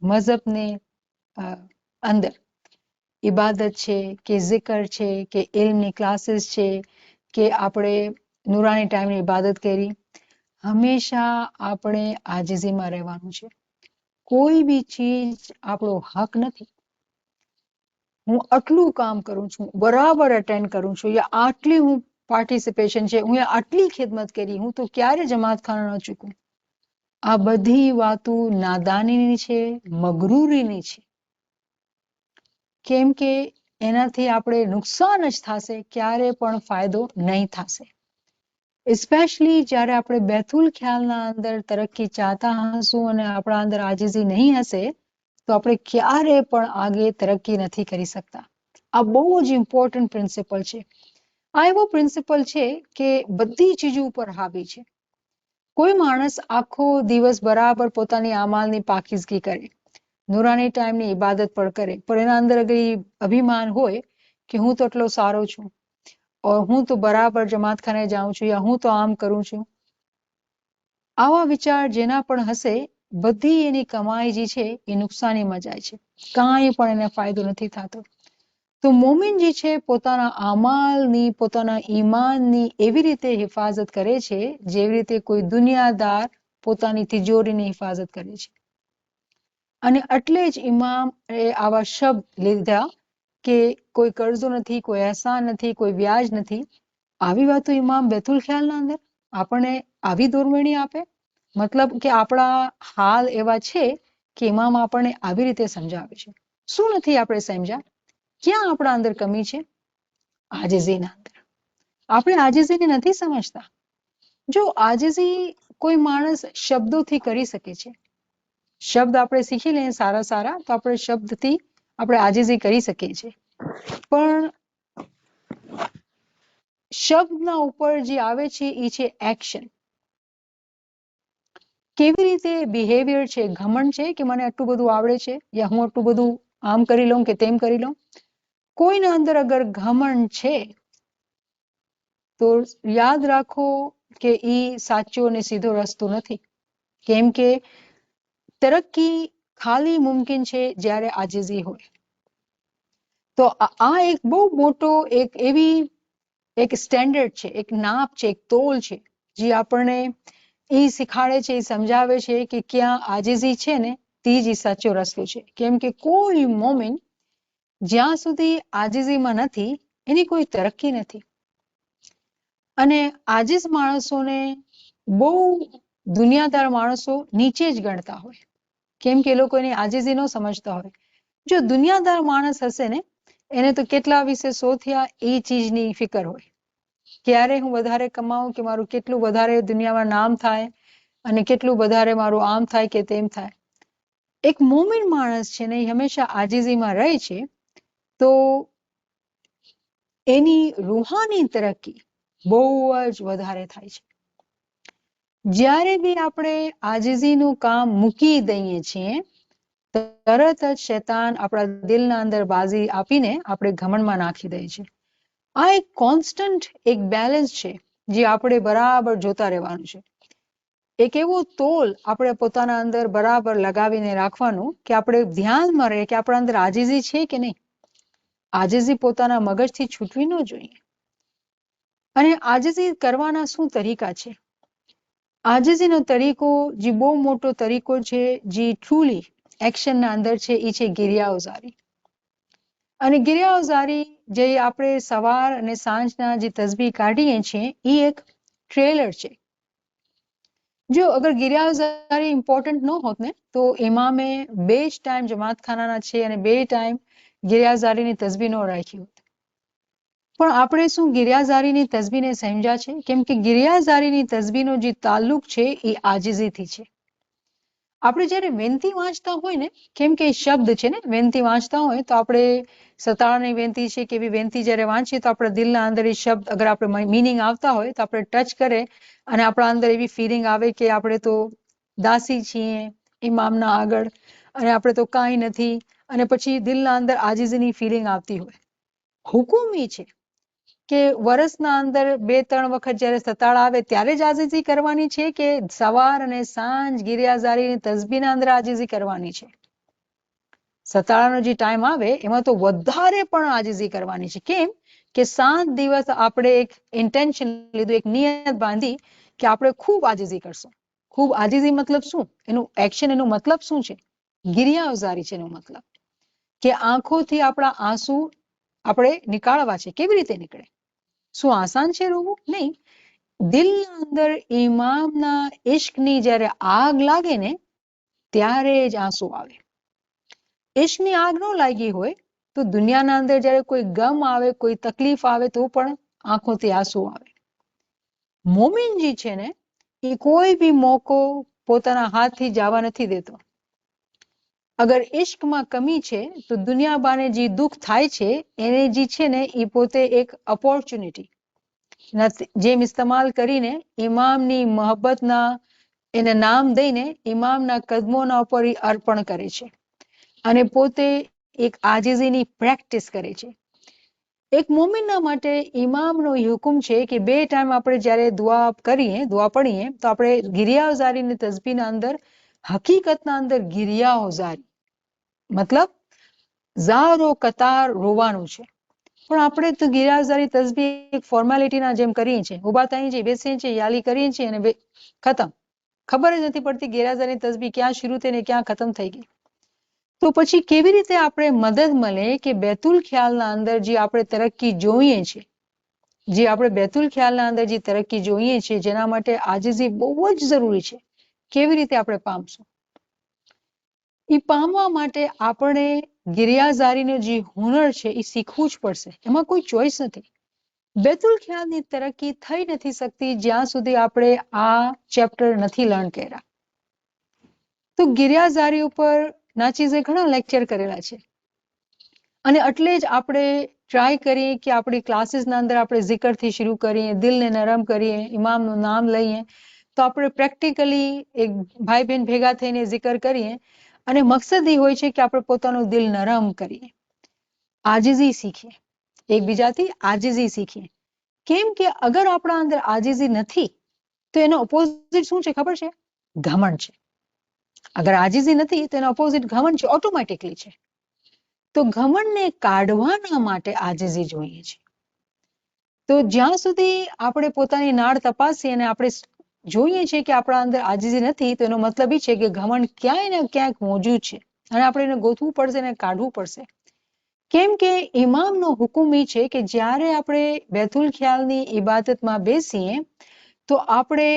મઝહબને અંદર ઇબાદત છે કે zikr છે કે ઇલ્મની ક્લાસીસ છે કે આપણે નુરાની ટાઈમની ઇબાદત કરી, હંમેશા આપણે આજીઝીમાં રહેવાનું છે. કોઈ બી ચીજ આપણો હક નથી. હું આટલું કામ કરું છું, બરાબર અટેન્ડ કરું છું, યા આટલી હું પાર્ટિસિપેશન છે, હું આટલી ખિદમત કરી, હું તો ક્યારે જમાતખાના ન ચૂકું. આ બધી વાતો નાદાનીની છે, મગરૂરીની છે. કેમ કે એનાથી આપણે નુકસાન જ થશે, ક્યારે પણ ફાયદો નહીં થશે. સ્પેશિયલી જ્યારે આપણે બેતુલ ખ્યાલના અંદર તરક્કી ચાહતા હશું અને આપણા અંદર આજીઝી નહીં હશે તો આપણે ક્યારે પણ આગે તરક્કી નથી કરી શકતા. આ બહુ જ ઇમ્પોર્ટન્ટ પ્રિન્સિપલ છે. આ એવો પ્રિન્સિપલ છે કે બધી ચીજો ઉપર હાવી છે. કોઈ માણસ આખો દિવસ બરાબર પોતાની અમાલની પાકીઝગી કરે, નુરાની ટાઈમની ઇબાદત પણ કરે, પણ એના અંદર અગર અભિમાન હોય કે હું તો એટલો સારો છું, હું તો બરાબર જમાતખાને જાઉં છું, યા હું તો આમ કરું છું, આવા વિચાર જેના પણ હશે બધી એની કમાઈ જે છે એ નુકસાનીમાં જાય છે, કાંઈ પણ એને ફાયદો નથી થતો. તો મોમિન જે છે પોતાના અમાલની, પોતાના ઈમાનની એવી રીતે હિફાજત કરે છે જેવી રીતે કોઈ દુનિયાદાર પોતાની તિજોરીની હિફાજત કરે છે. અને એટલે જ ઇમામ એ આવા શબ્દ લીધા કે કોઈ કર્જો નથી, કોઈ અહેસાન નથી, કોઈ વ્યાજ નથી. આવી વાતો ઇમામ બેતુલ ખ્યાલના અંદર આપણને આવી દોરવણી આપે, મતલબ કે આપણા હાલ એવા છે કે ઇમામ આપણને આવી રીતે સમજાવે છે. શું નથી આપણે સમજ્યા? ક્યાં આપણા અંદર કમી છે? આજીઝીના અંદર. આપણે આજીઝીને નથી સમજતા. જો આજીઝી કોઈ માણસ શબ્દોથી કરી શકે છે, શબ્દ આપણે શીખી લઈએ સારા સારા તો આપણે શબ્દથી આપણે આજીઝી કરી શકીએ છીએ, પણ શબ્દના ઉપર જે આવે છે એ છે એક્શન. કેવી રીતે બિહેવિયર છે, ઘમંડ છે કે મને આટલું બધું આવડે છે યા હું આટલું બધું આમ કરી લઉં કે તેમ કરી લઉં. કોઈના અંદર અગર ઘમંડ છે તો યાદ રાખો કે ઈ સાચો ને સીધો રસ્તો નથી. કેમ કે તરક્કી ખાલી મુમકિન છે જ્યારે આજીઝી હોય. તો આ એક બહુ મોટો એક સ્ટેન્ડર્ડ છે, એક નાપ છે, એક તોલ છે, જે આપણને એ શીખાડે છે, એ સમજાવે છે કે ક્યાં આજીઝી છે ને તે જ સાચો રસ્તો છે. કેમ કે કોઈ મોમેન્ટ જ્યાં સુધી આજીઝીમાં નથી એની કોઈ તરક્કી નથી. અને આજીઝ માણસોને બહુ દુનિયાદાર માણસો નીચે જ ગણતા હોય. કેમ કે એ લોકો એની આજીઝી ન સમજતા હોય. જો દુનિયાદાર માણસ હશે ને એને તો કેટલા વિશે સો થયા એ ચીજની ફિકર હોય. ક્યારે હું વધારે કમાઉં, કે મારું કેટલું વધારે દુનિયામાં નામ થાય અને કેટલું વધારે મારું આમ થાય કે તેમ થાય. એક મોમિન માણસ છે ને એ હંમેશા આજીઝીમાં રહે છે, તો એની રૂહાની તરક્કી બહુ જ વધારે થાય છે. જ્યારે બી આપણે આજીઝીનું કામ મૂકી દઈએ છીએ તરત જ શૈતાન આપણા દિલના અંદર બાજી આપીને આપણે ઘમંડમાં નાખી દઈએ છીએ. આ એક કોન્સ્ટન્ટ એક બેલેન્સ છે જે આપણે બરાબર જોતા રહેવાનું છે. એક એવો તોલ આપણે પોતાના અંદર બરાબર લગાવીને રાખવાનું કે આપણે ધ્યાનમાં રહે કે આપણા અંદર આજીઝી છે કે નહીં. આજીઝી પોતાના મગજથી છૂટવી ન જોઈએ. અને આજીઝી કરવાના શું તરીકા છે? આજીઝીનો તરીકો જે બહુ મોટો તરીકો છે, જે ટ્રુલી એક્શનના અંદર છે, એ છે ગિરિયાઓઝારી. અને ગિરિયાઓઝારી જે આપણે સવાર અને સાંજના જે તસબીહ કાઢીએ છીએ એ એક ટ્રેલર છે. જો અગર ગિરિયાઓઝારી ઇમ્પોર્ટન્ટ ન હોત ને તો ઇમામે 2 જ ટાઈમ જમાતખાનાના છે અને 2 ટાઈમ ગિરિયાઝારીની તસબીહ ન રાખી હોત. પણ આપણે શું ગિરિયાઝારીની તસબીહને સમજ્યા છે? કેમ કે ગિરિયાઝારીની તસબીહનો જે તાલ્લુક છે એ આજીઝીથી છે. આપણે જ્યારે વેનતી વાંચતા હોય ને, કેમ કે શબ્દ છે ને, વેનતી વાંચતા હોય તો આપણે સતારાની વેનતી છે કે એવી વેનતી જ્યારે વાંચીએ તો આપણા દિલના અંદર એ શબ્દ અગર આપણે મિનિંગ આવતા હોય તો આપણે ટચ કરે અને આપણા અંદર એવી ફિલિંગ આવે કે આપણે તો દાસી છીએ ઇમામના આગળ અને આપણે તો કાંઈ નથી, અને પછી દિલના અંદર આજીઝીની ફિલિંગ આવતી હોય. હુકુમ એ છે કે વર્ષના અંદર 2-3 વખત જ્યારે સતાળા આવે ત્યારે જ આજીઝી કરવાની છે કે સવાર અને સાંજ ગિરિયાઝારીની તસબીહના અંદર આજીઝી કરવાની છે? સતાળાનો જે ટાઈમ આવે એમાં તો વધારે પણ આજીઝી કરવાની છે. કેમ કે 7 દિવસ આપણે એક ઇન્ટેન્શન લીધું, એક નિયત બાંધી કે આપણે ખૂબ આજીઝી કરશું. ખૂબ આજીઝી મતલબ શું? એનું એક્શન, એનું મતલબ શું છે? ગિરિયાઓઝારી છે એનો મતલબ કે આંખોથી આપણા આંસુ આપણે નીકાળવા છે. કેવી રીતે નીકળે? શું આસાન છે રોવું? નહીં. દિલના અંદર ઇમામના ઇશ્કની જ્યારે આગ લાગે ને ત્યારે જ આંસુ આવે. ઇશ્કની આગ ન લાગી હોય તો દુનિયાના અંદર જ્યારે કોઈ ગમ આવે, કોઈ તકલીફ આવે તો પણ આંખોથી આંસુ આવે. મોમિન જે છે ને એ કોઈ બી મોકો પોતાના હાથથી જવા નથી દેતો. અગર ઇશ્કમાં કમી છે તો દુનિયાબાને જે દુઃખ થાય છે એને જે છે ને એ પોતે એક ઓપોર્ચ્યુનિટી જેમ ઇસ્તેમાલ કરીને ઇમામની મોહબ્બતના એને નામ દઈને ઇમામના કદમોના ઉપર અર્પણ કરે છે અને પોતે એક આજીઝીની પ્રેક્ટિસ કરે છે. એક મોમિનના માટે ઇમામનો હુકમ છે કે 2 ટાઈમ આપણે જ્યારે દુઆ પડીએ તો આપણે ગિરિયાઓઝારીની તસબીહના અંદર હકીકતના અંદર ગિરિયાઓઝારી મતલબ ઝારો કતાર રોવાનું છે. પણ આપણે તો ગિરિયાઓઝારી તસબીહ એક ફોર્માલિટીના જેમ કરીએ છીએ, ઊભા થઈએ છીએ, બેસીએ છીએ, યાલી કરીએ છીએ અને ખતમ. ખબર જ નથી પડતી ગિરિયાઓઝારી તસબીહ ક્યાં શરૂ થઈ ને ક્યાં ખતમ થઈ ગઈ. તો પછી કેવી રીતે આપણે મદદ મળે કે બેતુલ ખ્યાલના અંદર જે આપણે તરક્કી જોઈએ છીએ, જે આપણે બેતુલ ખ્યાલના અંદર જે તરક્કી જોઈએ છીએ જેના માટે આજીઝી બહુ જ જરૂરી છે, કેવી રીતે આપણે પામશું? એ પામવા માટે આપણે ગિરિયાઝારીનો જે હુનર છે એ શીખવું જ પડશે. એમાં કોઈ ચોઈસ નથી. બેતુલ ખ્યાલની તરક્કી થઈ નથી શકતી જ્યાં સુધી આપણે આ ચેપ્ટર નથી લર્ન કર્યા. તો ગિરિયાઝારી ઉપર નાચીઝે ઘણા લેક્ચર કરેલા છે અને એટલે જ આપણે ટ્રાય કરીએ કે આપણી ક્લાસીસના અંદર આપણે zikરથી શરૂ કરીએ, દિલને નરમ કરીએ, ઇમામનું નામ લઈએ, તો આપણે પ્રેક્ટિકલી એક ભાઈ બહેન ભેગા થઈને zikર કરીએ અને મકસદ એ હોય છે કે આપણે પોતાનું દિલ નરમ કરીએ, આજીઝી શીખીએ, એકબીજાથી આજીઝી શીખીએ. કેમ કે અગર આપણા અંદર આજીઝી નથી તો એનો ઓપોઝિટ શું છે ખબર છે? ઘમંડ છે. અગર આજીજી નથી તો એનો ઓપોઝિટ ઘમંડ છે, ઓટોમેટિકલી છે. તો ઘમંડને કાઢવાના માટે આજીજી જોઈએ છે. તો જ્યાં સુધી આપણે પોતાની નાળ તપાસીએ અને આપણે જોઈએ છે કે આપણા અંદર આજીજી નથી, તો એનો મતલબ એ છે કે ઘમંડ ક્યાંય ને ક્યાંક મોજૂદ છે અને આપણે એને ગોતવું પડશે અને કાઢવું પડશે. કેમ કે ઇમામનો હુકમ એ છે કે જ્યારે આપણે બેતુલ ખ્યાલની ઇબાદતમાં બેસીએ તો આપણે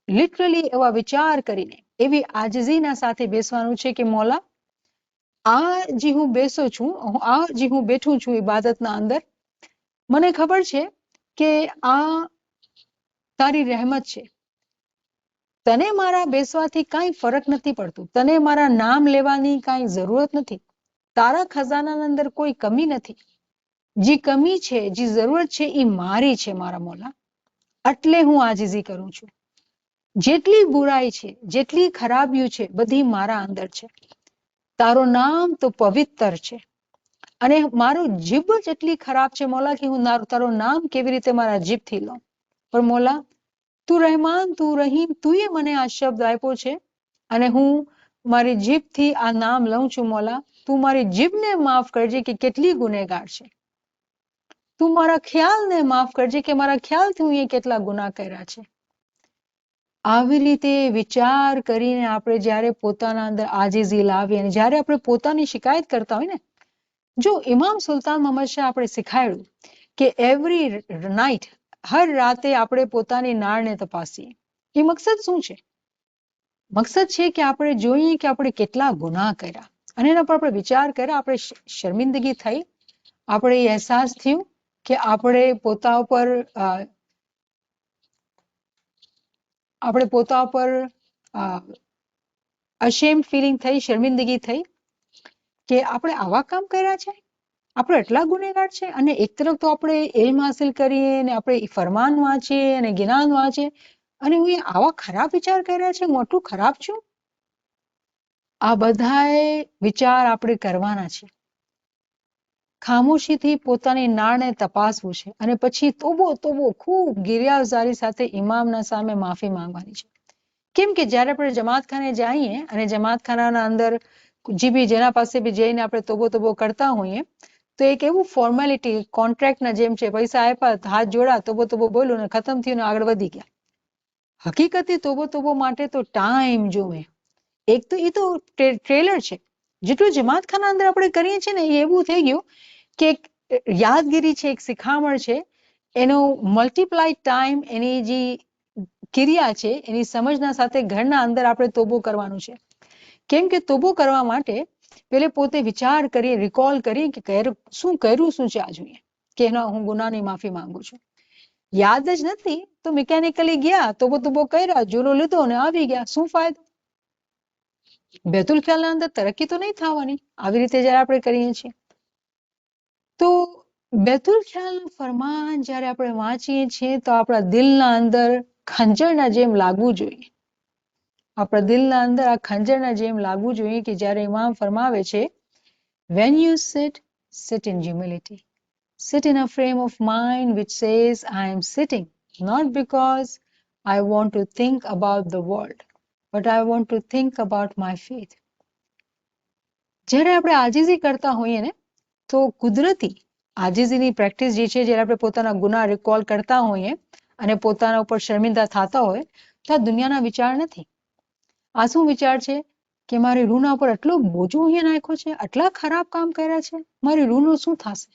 લિટરલી એવા વિચાર કરીને એવી આજીજીના સાથે બેસવાનું છે કે મોલા, આ જે હું બેસું છું, આ જે હું બેઠું છું ઇબાદતના અંદર, મને ખબર છે કે આ તારી રહેમત છે. તને મારા બેસવાથી કાંઈ ફરક નથી પડતું, તને મારા નામ લેવાની કાંઈ જરૂરત નથી. તારા ખજાનાના અંદર કોઈ કમી નથી. જે કમી છે, જે જરૂરત છે એ મારી છે મારા મોલા. એટલે હું આજીજી કરું છું. જેટલી બુરાઈ છે, જેટલી ખરાબીઓ છે, બધી મારા અંદર છે. તારું નામ તો પવિત્ર છે અને મારું જીભ જેટલી ખરાબ છે મોલા કે હું તારું નામ કેવી રીતે મારા જીભથી લઉં. પણ મોલા, તું રહેમાન, તું રહીમ, તુંએ મને આ શબ્દ આપ્યો છે અને હું મારી જીભથી આ નામ લઉં છું મોલા. તું મારી જીભને માફ કરજે કે કેટલી ગુનેગાર છે. તું મારા ખ્યાલને માફ કરજે કે મારા ખ્યાલથી હું એ કેટલા ગુનાહ કર્યા છે. આવી રીતે વિચાર કરીને આપણે જ્યારે પોતાના અંદર આજીજી લાવીએ અને જ્યારે આપણે પોતાની શિકાયત કરતા હોય ને, જો ઇમામ સુલતાન મોહમ્મદ શાહ આપણે શીખાયું કે એવરી નાઇટ, હર રાતે આપણે પોતાની નાળને તપાસીએ. એ મકસદ શું છે? મકસદ છે કે આપણે જોઈએ કે આપણે કેટલા ગુનાહ કર્યા અને એના પર આપણે વિચાર કર્યા, આપણે શર્મિંદગી થઈ, આપણે અહેસાસ થયું કે આપણે પોતા ઉપર અશેમ ફિલિંગ થઈ, શર્મિંદગી થઈ કે આપણે આવા કામ કર્યા છે, આપણે એટલા ગુનેગાર છે. અને એક તરફ તો આપણે ઇલ્મ હાસિલ કરીએ અને આપણે ફરમાન વાંચીએ અને જ્ઞાન વાંચીએ અને હું આવા ખરાબ વિચાર કર્યા છે, હું આટલું ખરાબ છું. આ બધાએ વિચાર આપણે કરવાના છે. ખામોશીથી પોતાની નાળને તપાસવું છે અને પછી તોબો ખૂબ ગિરિયાઝારી સાથે ઇમામના સામે માફી માંગવાની છે. કેમ કે જ્યારે આપણે જમાતખાને જઈએ અને જમાતખાનાના અંદર જેના પાસે બી જઈને આપણે તોબો કરતા હોઈએ તો એક એવું ફોર્માલિટી કોન્ટ્રાક્ટના જેમ છે, પૈસા આપ્યા, હાથ જોડા, તોબો બોલ્યું ને ખતમ થયું ને આગળ વધી ગયા. હકીકતે તોબો માટે તો ટાઈમ જોવે. એક તો એ તો ટ્રેલર છે. જેટલું જમાતખાના અંદર આપણે કરીએ છીએ ને એ એવું થઈ ગયું કે એક યાદગીરી છે, એક શિખામણ છે, એનો મલ્ટીપ્લાય ટાઈમ, એની જે ક્રિયા છે એની સમજના સાથે ઘરના અંદર આપણે તોબો કરવાનું છે. કેમ કે તોબો કરવા માટે પેલે પોતે વિચાર કરીએ, રિકોલ કરીએ કે શું કર્યું શું છે આ જોઈએ કે એનો હું ગુનાની માફી માંગુ છું. યાદ જ નથી તો મિકેનિકલી ગયા, તોબો કર્યા, જુલો લીધો અને આવી ગયા, શું ફાયદો? બેતુલ ખ્યાલના અંદર તરક્કી તો નહીં થવાની આવી રીતે જ્યારે આપણે કરીએ છીએ. તો બેતુલ ખ્યાલનું ફરમાન જ્યારે આપણે વાંચીએ છીએ તો આપણા દિલના અંદર ખંજરના જેમ લાગવું જોઈએ. આપણા દિલના અંદર આ ખંજરના જેમ લાગવું જોઈએ કે જ્યારે ઇમામ ફરમાવે છે, when you sit in humility, sit in a frame of mind which says I am sitting not because I want to think about the world but I want to think about my faith. જ્યારે આપણે આજીજી કરતા હોઈએ ને તો કુદરતી આજીજીની practice જે છે, જ્યારે આપણે પોતાના ગુનાહ રિકોલ કરતા હોઈએ અને પોતાના ઉપર શર્મિંદા થતા હોય તો આ દુનિયાના વિચાર નથી. આ શું વિચાર છે કે મારી રૂહના ઉપર આટલો બોજો અહીંયા નાખ્યો છે, આટલા ખરાબ કામ કર્યા છે, મારી રૂહનું શું થશે?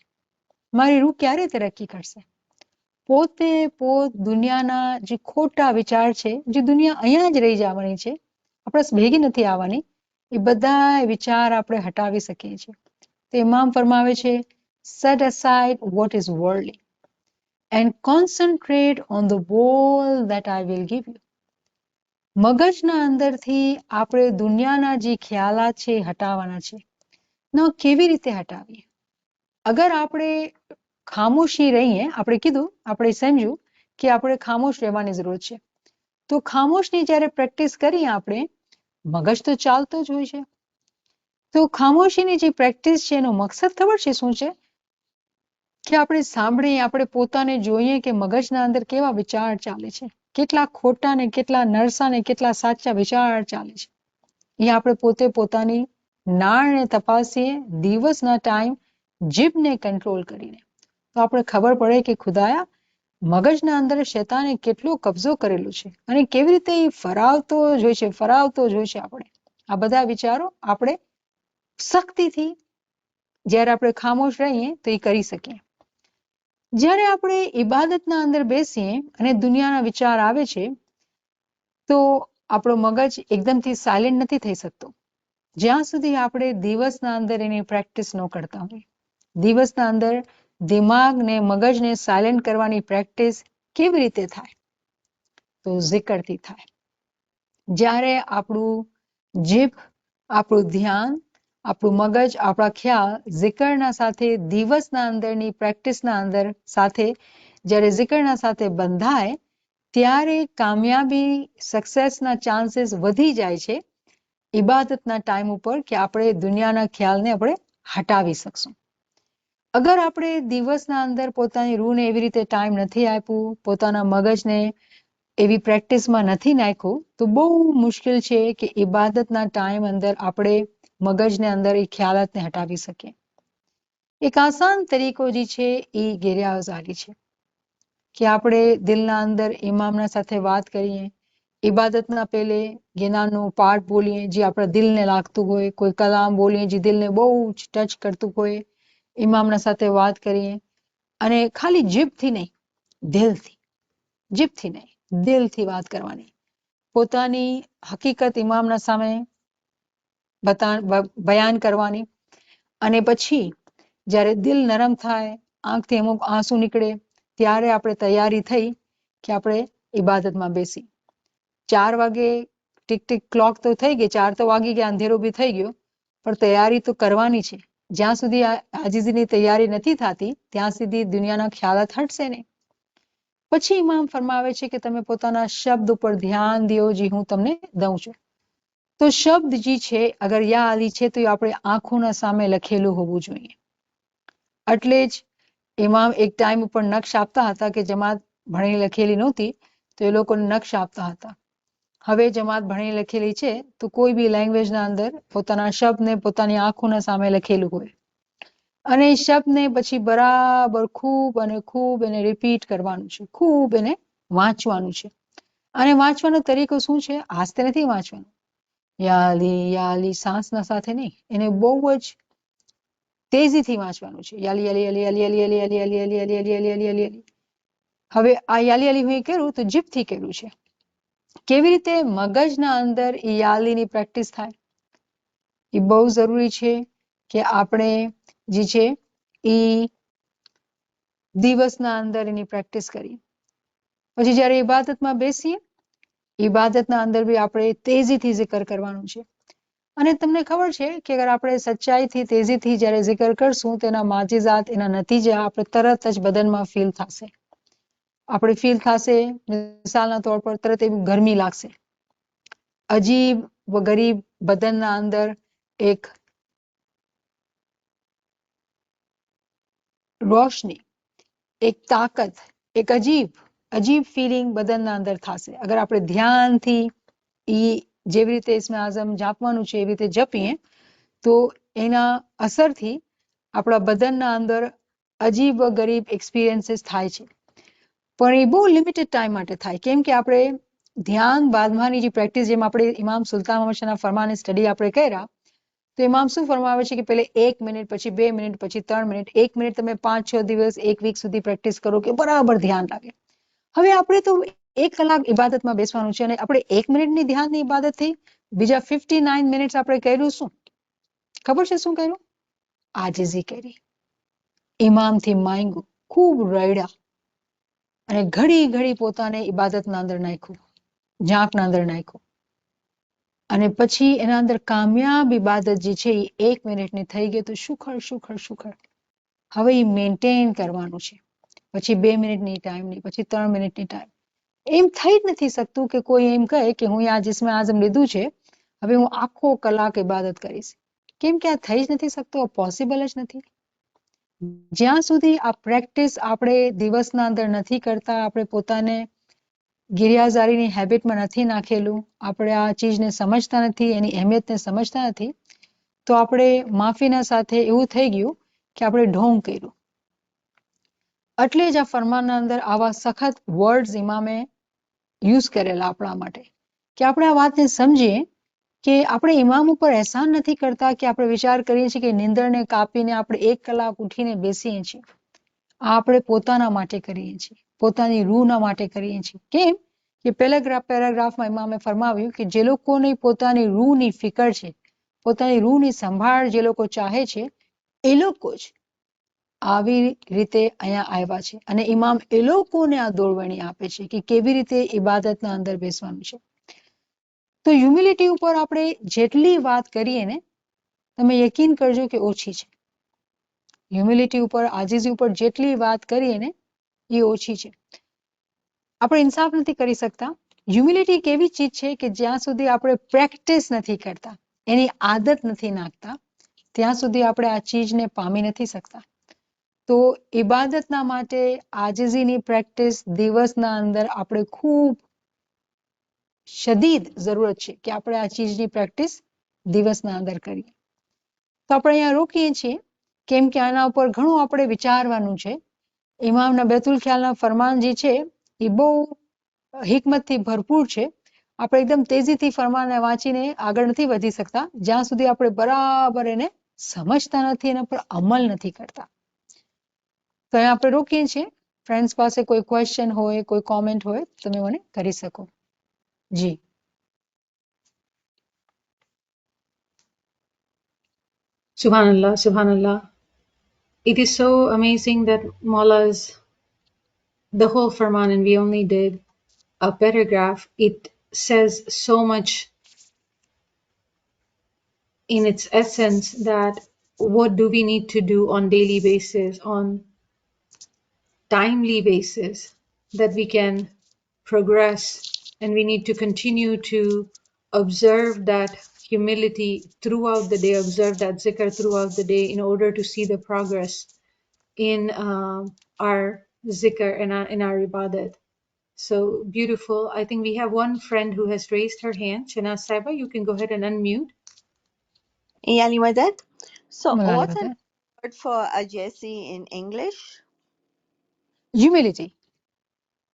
મારી રૂહ ક્યારે તરક્કી કરશે? પોતે દુનિયાના જે ખોટા વિચાર છે, જે દુનિયા અહીંયા જ રહી જવાની છે, આપણે ભેગી નથી આવવાની, એ બધા વિચાર આપણે હટાવી શકીએ છીએ. તો ઇમામ ફરમાવે છે, set aside what is worldly and concentrate on the wall that I will give you. મગજના અંદરથી આપણે દુનિયાના જે ખ્યાલાત છે હટાવવાના છે. ના કેવી રીતે હટાવીએ? અગર આપણે ખામોશી રહીએ, આપણે કીધું, આપણે સમજ્યું કે આપણે ખામોશ રહેવાની જરૂર છે. તો ખામોશની જ્યારે પ્રેક્ટિસ કરીએ આપણે, મગજ તો ચાલતો જ હોય છે. તો ખામોશીની જે પ્રેક્ટિસ છે એનો મકસદ ખબર છે શું છે? કે આપણે સાંભળીએ, આપણે પોતાને જોઈએ કે મગજના અંદર કેવા વિચાર ચાલે છે. કેટલા ખોટા ને કેટલા નરસા ને કેટલા સાચા વિચાર ચાલે છે એ આપણે પોતે પોતાની નાળને તપાસીએ દિવસના ટાઈમ જીભને કંટ્રોલ કરીને તો આપણે ખબર પડે કે ખુદાયા મગજના અંદર શેતાને કેટલો કબજો કરેલો છે અને કેવી રીતે એ ફરાવતો જ હોય છે આપણે આ બધા વિચારો આપણે શક્તિથી જ્યારે આપણે ખામોશ રહીએ તો એ કરી શકીએ જ્યારે આપણે ઇબાદતના અંદર બેસીએ અને દુનિયાના વિચાર આવે છે તો આપણો મગજ એકદમથી સાયલેન્ટ નથી થઈ શકતો જ્યાં સુધી આપણે દિવસના અંદર એની પ્રેક્ટિસ ન કરતા હોય દિવસના અંદર દિમાગને મગજને સાયલેન્ટ કરવાની પ્રેક્ટિસ કેવી રીતે થાય તો zikરથી થાય જ્યારે આપણું જીભ આપણું ધ્યાન આપણું મગજ આપણા ખ્યાલ zikરના સાથે દિવસના અંદરની પ્રેક્ટિસના અંદર સાથે જ્યારે zikરના સાથે બંધાય ત્યારે કામયાબી સક્સેસના ચાન્સીસ વધી જાય છે ઇબાદતના ટાઈમ ઉપર કે આપણે દુનિયાના ખ્યાલને આપણે હટાવી શકશું અગર આપણે દિવસના અંદર પોતાની રૂહને એવી રીતે ટાઈમ નથી આપ્યું પોતાના મગજને એવી પ્રેક્ટિસમાં નથી નાખ્યું તો બહુ મુશ્કેલ છે કે ઇબાદતના ટાઈમ અંદર આપણે મગજને અંદર એ ખ્યાલાતને હટાવી શકીએ એક આસાન તરીકો જે છે એ ગેરયાવઝારી છે કે આપણે દિલના અંદર ઇમામના સાથે વાત કરીએ ઇબાદતના પહેલે ગિનાનો પાઠ બોલીએ જે આપણા દિલને લાગતું હોય કોઈ કલામ બોલીએ જે દિલને બહુ જ ટચ કરતું હોય ઇમામના સાથે વાત કરીએ અને ખાલી જીભથી નહીં દિલથી જીભથી નહીં દિલથી વાત કરવાની પોતાની હકીકત ઇમામના સામે બયાન કરવાની અને પછી જ્યારે દિલ નરમ થાય આંખથી અમુક આંસુ નીકળે ત્યારે આપણે તૈયારી થઈ કે આપણે ઇબાદતમાં બેસી 4 વાગે ટીક ટીક ક્લોક તો થઈ ગઈ 4 તો વાગી ગયા અંધેરો બી થઈ ગયો પણ તૈયારી તો કરવાની છે જ્યાં સુધી આજીજીની તૈયારી નથી થતી ત્યાં સુધી દુનિયાના ખ્યાલાત હટશે નહીં પછી ઇમામ ફરમાવે છે કે તમે પોતાના શબ્દ ઉપર ધ્યાન દો જે હું તમને દઉં છું તો શબ્દ જે છે અગર યા અલી છે તો એ આપણે આંખોના સામે લખેલું હોવું જોઈએ એટલે જ ઇમામ એક ટાઈમ ઉપર નકશ આપતા હતા કે જમાત ભણી લખેલી નહોતી તો એ લોકોને નકશ આપતા હતા હવે જમાત ભણી લખેલી છે તો કોઈ બી લેંગ્વેજના અંદર પોતાના શબ્દને પોતાની આંખોના સામે લખેલું હોય અને એ શબ્દને પછી બરાબર ખૂબ એને રિપીટ કરવાનું છે ખૂબ એને વાંચવાનું છે અને વાંચવાનો તરીકો શું છે આસ્તે નથી વાંચવાનું યાલી સાંસના સાથે નહીં એને બહુ જ તેજીથી વાંચવાનું છે યાલી અલી અલી અલી અલી અલી અલી અલી અલી અલી અલી અલી અલી અલી અલી હવે આ યાલી અલી હું કરું તો જીભથી કર્યું છે કેવી રીતે મગજના અંદર એ યાલીની પ્રેક્ટિસ થાય એ બહુ જરૂરી છે કે આપણે જે છે એ દિવસના અંદર એની પ્રેક્ટિસ કરીએ પછી જ્યારે ઇબાદતમાં બેસીએ ઇબાદતના અંદર બી આપણે તેજીથી zikr કરવાનું છે અને તમને ખબર છે કે અગર આપણે સચ્ચાઈથી તેજીથી જ્યારે zikr કરશું તેના માજીઝાત એના નતીજા આપણે તરત જ બદનમાં ફીલ થશે આપણે ફીલ થશે મિસાલના તौर પર તરત એવી ગરમી લાગશે અજીબ વ ગરીબ બદનના અંદર એક રોશની એક તાકાત એક અજીબ ફીલિંગ બદનના અંદર થશે અગર આપણે ધ્યાનથી એ જેવી રીતે ઇસ્મે આઝમ જાપવાનું છે એવી રીતે જપીએ તો એના અસરથી આપણા બદનના અંદર અજીબ વ ગરીબ એક્સપિરિયન્સીસ થાય છે પણ એ બહુ લિમિટેડ ટાઈમ માટે થાય કેમ કે આપણે ધ્યાન બાંધવાની જે પ્રેક્ટિસ જેમ આપણે ઇમામ સુલતાન મોહમ્મદ શાહના ફરમાનની સ્ટડી આપણે કર્યા તો ઇમામ શું ફરમાવે છે કે પહેલે 1 મિનિટ પછી 2 મિનિટ પછી 3 મિનિટ 1 મિનિટ તમે 5-6 દિવસ 1 વીક સુધી પ્રેક્ટિસ કરો કે બરાબર ધ્યાન લાગે હવે આપણે તો 1 કલાક ઇબાદતમાં બેસવાનું છે અને આપણે 1 મિનિટની ધ્યાનની ઇબાદત થઈ બીજા 59 મિનિટ્સ આપણે કર્યું શું ખબર છે શું કર્યું આજીજી કરી ઇમામથી માંગ્યું ખૂબ રડ્યા અને ઘડી પોતાને ઇબાદતના અંદર નાખ્યું ઝાંકના અંદર નાખ્યું અને પછી એના અંદર કામયાબ ઇબાદત જે છે એ 1 મિનિટની થઈ ગઈ તો શુકર હવે એ મેન્ટેન કરવાનું છે પછી 2 મિનિટની ટાઈમની પછી 3 મિનિટની ટાઈમ એમ થઈ જ નથી શકતું કે કોઈ એમ કહે કે હું આ જિસ્મે આઝમ લીધું છે હવે હું આખો કલાક ઇબાદત કરીશ કેમ કે આ થઈ જ નથી શકતું આ પોસિબલ જ નથી જ્યાં સુધી આ પ્રેક્ટિસ આપણે દિવસના અંદર નથી કરતા આપણે પોતાને ગિરિયાઝારીની હેબિટમાં નથી નાખેલું, આપણે આ ચીજને સમજતા નથી, એની અહેમિયતને સમજતા નથી, તો આપણે માફીના સાથે એવું થઈ ગયું કે આપણે ઢોંગ કર્યું. એટલે જ આ ફરમાનના અંદર આવા સખત વર્ડ્સ ઇમામે યુઝ કરેલા આપણા માટે, કે આપણે આ વાતને સમજીએ કે આપણે ઇમામ ઉપર એહસાન નથી કરતા કે આપણે વિચાર કરીએ છીએ કે નીંદરને કાપીને આપણે 1 કલાક ઉઠીને બેસીએ છીએ. આ આપણે પોતાના માટે કરીએ છીએ, પોતાની રૂહના માટે કરીએ છીએ. કેમ કે પહેલા પેરેગ્રાફમાં ઇમામે ફરમાવ્યું કે જે લોકોની પોતાની રૂહની ફિકર છે, પોતાની રૂહની સંભાળ જે લોકો ચાહે છે, એ લોકો જ આવી રીતે અહીંયા આવ્યા છે. અને ઇમામ એ લોકોને આ દોરવણી આપે છે કે કેવી રીતે ઇબાદતના અંદર બેસવાનું છે. તો હ્યુમિલિટી ઉપર આપણે જેટલી વાત કરીએ ને, તમે યકીન કરજો કે ઓછી છે. હ્યુમિલિટી ઉપર, આજીઝી ઉપર જેટલી વાત કરીએ ને એ ઓછી છે. આપણે ઇન્સાફ નથી કરી શકતા. હ્યુમિલિટી એક એવી ચીજ છે કે જ્યાં સુધી આપણે પ્રેક્ટિસ નથી કરતા, એની આદત નથી નાખતા, ત્યાં સુધી આપણે આ ચીજને પામી નથી શકતા. તો ઇબાદતના માટે આજીઝીની પ્રેક્ટિસ દિવસના અંદર આપણે ખૂબ શદીદ જરૂરત છે કે આપણે આ ચીજની પ્રેક્ટિસ દિવસના અંદર કરીએ. તો આપણે અહીંયા રોકીએ છીએ કેમ કે આના ઉપર ઘણું આપણે વિચારવાનું છે. ઇમામના બેતુલ ખ્યાલના ફરમાન જે છે એ બહુ હિકમતથી ભરપૂર છે. આપણે એકદમ તેજીથી ફરમાનને વાંચીને આગળ નથી વધી શકતા જ્યાં સુધી આપણે બરાબર એને સમજતા નથી, એના પર અમલ નથી કરતા. તો અહીંયા આપણે રોકીએ છીએ. ફ્રેન્ડ્સ પાસે કોઈ ક્વેશ્ચન હોય, કોઈ કોમેન્ટ હોય, તમે મને કરી શકો. જી. Subhanallah, Subhanallah. It is so amazing that Maula's, the whole Farman, and we only did a paragraph. It says so much in its essence that what do we need to do on daily basis, on timely basis, that we can progress, and we need to continue to observe that humility throughout the day, observe that zikr throughout the day in order to see the progress in our zikr and in our ibadat. So beautiful. I think we have one friend who has raised her hand. Sahibah, you can go ahead and unmute. Yani Madad. So, Mulali what's an Madad. word for Ajasi in English? Humility.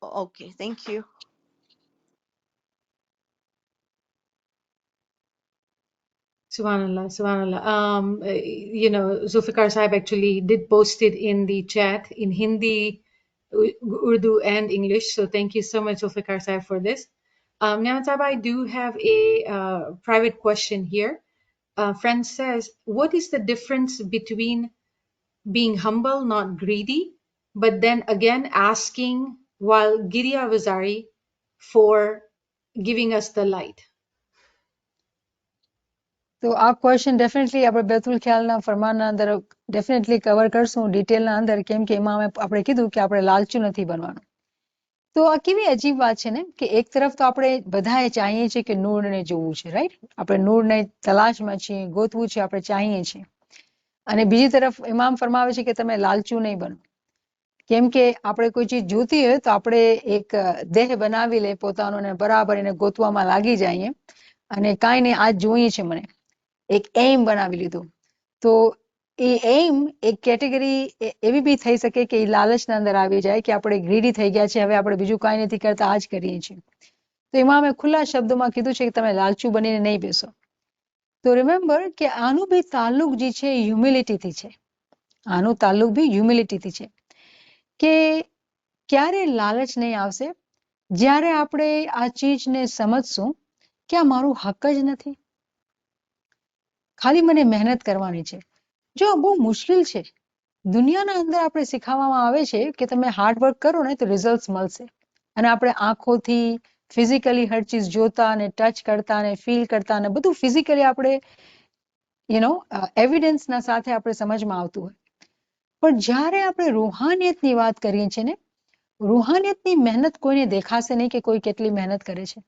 Okay, thank you. Subhanallah, Subhanallah. Zulfikar Sahib actually did post it in the chat in Hindi, Urdu, and English. So thank you so much, Zulfikar Sahib, for this. Niamat Sahib, I do have a private question here. Friend says, what is the difference between being humble, not greedy, but then again asking while Giriya Vazari for giving us the light? તો આ question definitely આપણે બેતુલ ખ્યાલના ફરમાનના અંદર definitely cover કરશું ડિટેલના અંદર, કેમ કે એમાં આપણે કીધું કે આપણે લાલચુ નથી બનવાનું. તો આ કેવી અજીબ વાત છે ને કે એક તરફ તો આપણે બધાએ ચાહીએ છીએ કે નૂરને જોવું છે, રાઈટ? આપણે નૂરને તલાશમાં છીએ, ગોતવું છે, આપણે ચાહીએ છીએ. અને બીજી તરફ ઇમામ ફરમાવે છે કે તમે લાલચુ નહીં બનો. કેમ કે આપણે કોઈ ચીજ જોતી હોય તો આપણે એક દેહ બનાવી લે પોતાનો ને બરાબર એને ગોતવામાં લાગી જઈએ અને કાંઈ નહીં આજ જોઈએ છે મને, એક એમ બનાવી લીધું. તો એ એમ એક કેટેગરી એવી બી થઈ શકે કે એ લાલચના અંદર આવી જાય કે આપણે ગ્રીડી થઈ ગયા છે, હવે આપણે બીજું કાંઈ નથી કરતા, આ જ કરીએ છીએ. તો એમાં મેં ખુલ્લા શબ્દોમાં કીધું છે કે તમે લાલચુ બનીને નહીં બેસો. તો રિમેમ્બર કે આનું બી તાલ્લુક જે છે હ્યુમિલિટીથી છે. આનું તાલ્લુક બી હ્યુમિલિટીથી છે કે ક્યારે લાલચ નહીં આવશે જ્યારે આપણે આ ચીજને સમજશું કે આ મારું હક જ નથી, ખાલી મને મહેનત કરવાની છે. જો આ બહુ મુશ્કેલ છે. દુનિયાના અંદર આપણે શીખવવામાં આવે છે કે તમે હાર્ડવર્ક કરો ને તો રિઝલ્ટ મળશે, અને આપણે આંખોથી ફિઝિકલી હર ચીજ જોતા અને ટચ કરતા અને ફીલ કરતા અને બધું ફિઝિકલી આપણે એવિડન્સના સાથે આપણે સમજમાં આવતું હોય. પણ જ્યારે આપણે રૂહાનિયતની વાત કરીએ છીએ ને, રૂહાનિયતની મહેનત કોઈને દેખાશે નહીં કે કોઈ કેટલી મહેનત કરે છે,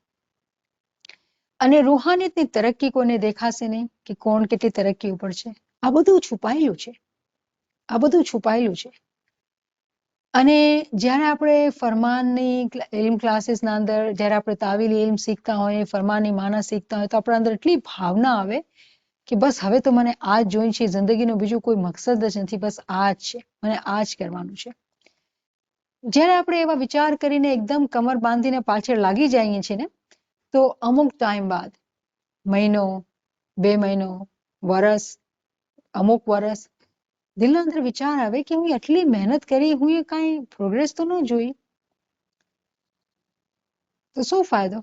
અને રૂહાનિયતની તરક્કી કોઈને દેખાશે નહીં કે કોણ કેટલી તરક્કી ઉપર છે. આ બધું છુપાયેલું છે, આ બધું છુપાયેલું છે. અને જ્યારે આપણે ફરમાનની ઇલ્મ ક્લાસીસના અંદર જ્યારે આપણે તાવીલ ઇલ્મ શીખતા હોઈએ, ફરમાનની માના શીખતા હોય તો આપણા અંદર એટલી ભાવના આવે કે બસ હવે તો મને આ જ જોઈન છે, જિંદગીનો બીજું કોઈ મકસદ જ નથી, બસ આ જ છે, મને આ જ કરવાનું છે. જ્યારે આપણે એવા વિચાર કરીને એકદમ કમર બાંધીને પાછળ લાગી જઈએ છીએ ને, તો અમુક ટાઈમ બાદ, મહિનો, 2 મહિનો, વરસ, અમુક વરસ, દિલના અંદર વિચાર આવે કે હું આટલી મહેનત કરી, હું એ કાંઈ પ્રોગ્રેસ તો ન જોઈ, તો શું ફાયદો?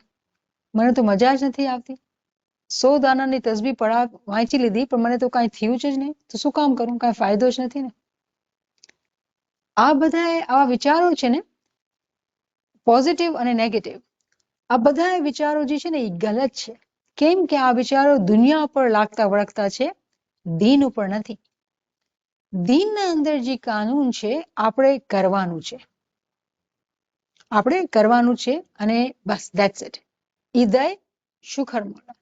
મને તો મજા જ નથી આવતી. 100 દાનાની તસબીહ વાંચી લીધી પણ મને તો કાંઈ થયું જ નહીં, તો શું કામ કરું? કાંઈ ફાયદો જ નથી ને. આ બધા આવા વિચારો છે ને, પોઝિટિવ અને નેગેટિવ, આ બધા વિચારો જે છે ને એ ગલત છે. કેમ કે આ વિચારો દુનિયા પર લાગતા વળગતા છે, દીન ઉપર નથી. દીનના અંદર જે કાનૂન છે આપણે કરવાનું છે, આપણે કરવાનું છે, અને બસ ધેટ્સ ઇટ. ઈદય શુખર મોલા,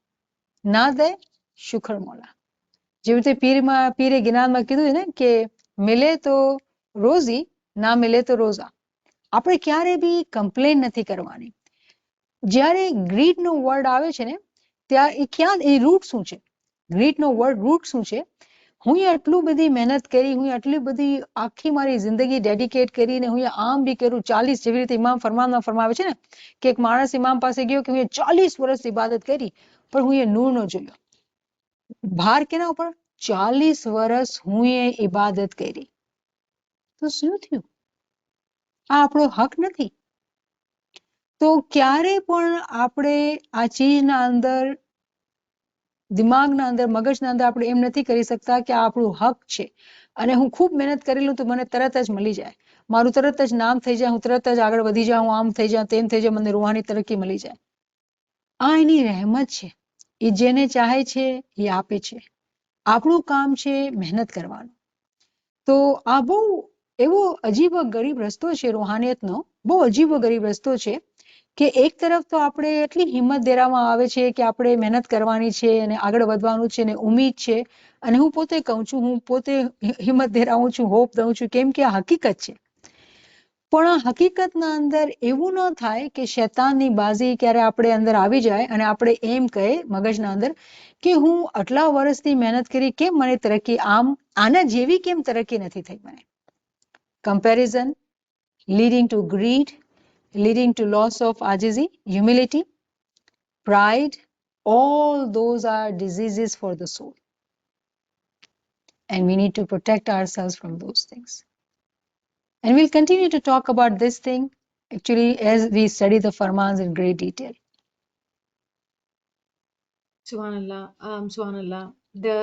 ના દે શુખર મોલા. જેવી રીતે પીરે જ્ઞાનમાં કીધું ને કે મિલે તો રોઝી, ના મિલે તો રોઝા. આપણે ક્યારે બી કમ્પ્લેન નથી કરવાની. જ્યારે ગ્રીડનો વર્ડ આવે છે ને, ત્યાં એ ક્યાં, એ રૂટ શું છે? ગ્રીડનો વર્ડ રૂટ શું છે? હું આટલું બધી મહેનત કરી, હું આટલી બધી આખી મારી જિંદગી ડેડિકેટ કરીને હું આમ બી કરું 40, જેવી રીતે ઇમામ ફરમાનમાં ફરમાવે છે ને કે એક માણસ ઇમામ પાસે ગયો કે હું 40 વર્ષ ઇબાદત કરી પણ હું એ નૂર ન જોયો. ભાર કેના ઉપર? 40 વર્ષ હું એ ઇબાદત કરી, તો શું થયું? આ આપણો હક નથી. તો ક્યારે પણ આપણે આ ચીજના અંદર, દિમાગના અંદર, મગજના અંદર આપણે એમ નથી કરી શકતા કે આ આપણું હક છે અને હું ખૂબ મહેનત કરી લઉં તો મને તરત જ મળી જાય, મારું તરત જ નામ થઈ જાય, હું તરત જ આગળ વધી જાઉં, આમ થઈ જાઉં, તેમ થઈ જાય, મને રૂહાની તરક્કી મળી જાય. આ એની રહેમત છે. એ જેને ચાહે છે એ આપે છે. આપણું કામ છે મહેનત કરવાનું. તો આ બહુ એવો અજીબો ગરીબ રસ્તો છે રૂહાનિયતનો, બહુ અજીબો ગરીબ રસ્તો છે કે એક તરફ તો આપણે એટલી હિંમત દેવામાં આવે છે કે આપણે મહેનત કરવાની છે અને આગળ વધવાનું છે ને ઉમ્મીદ છે, અને હું પોતે કહું છું, હું પોતે હિંમત દેરાવું છું, હોપ દઉં છું, કેમ કે આ હકીકત છે. પણ આ હકીકતના અંદર એવું ન થાય કે શૈતાનની બાજી ક્યારે આપણે અંદર આવી જાય અને આપણે એમ કહે મગજના અંદર કે હું આટલા વર્ષથી મહેનત કરી, કેમ મને તરક્કી આના જેવી કેમ તરક્કી નથી થઈ મને? Comparison leading to greed, leading to loss of ajizi, humility, pride, all those are diseases for the soul. And we need to protect ourselves from those things. And we'll continue to talk about this thing actually as we study the Farmans in great detail. Subhanallah, Subhanallah. The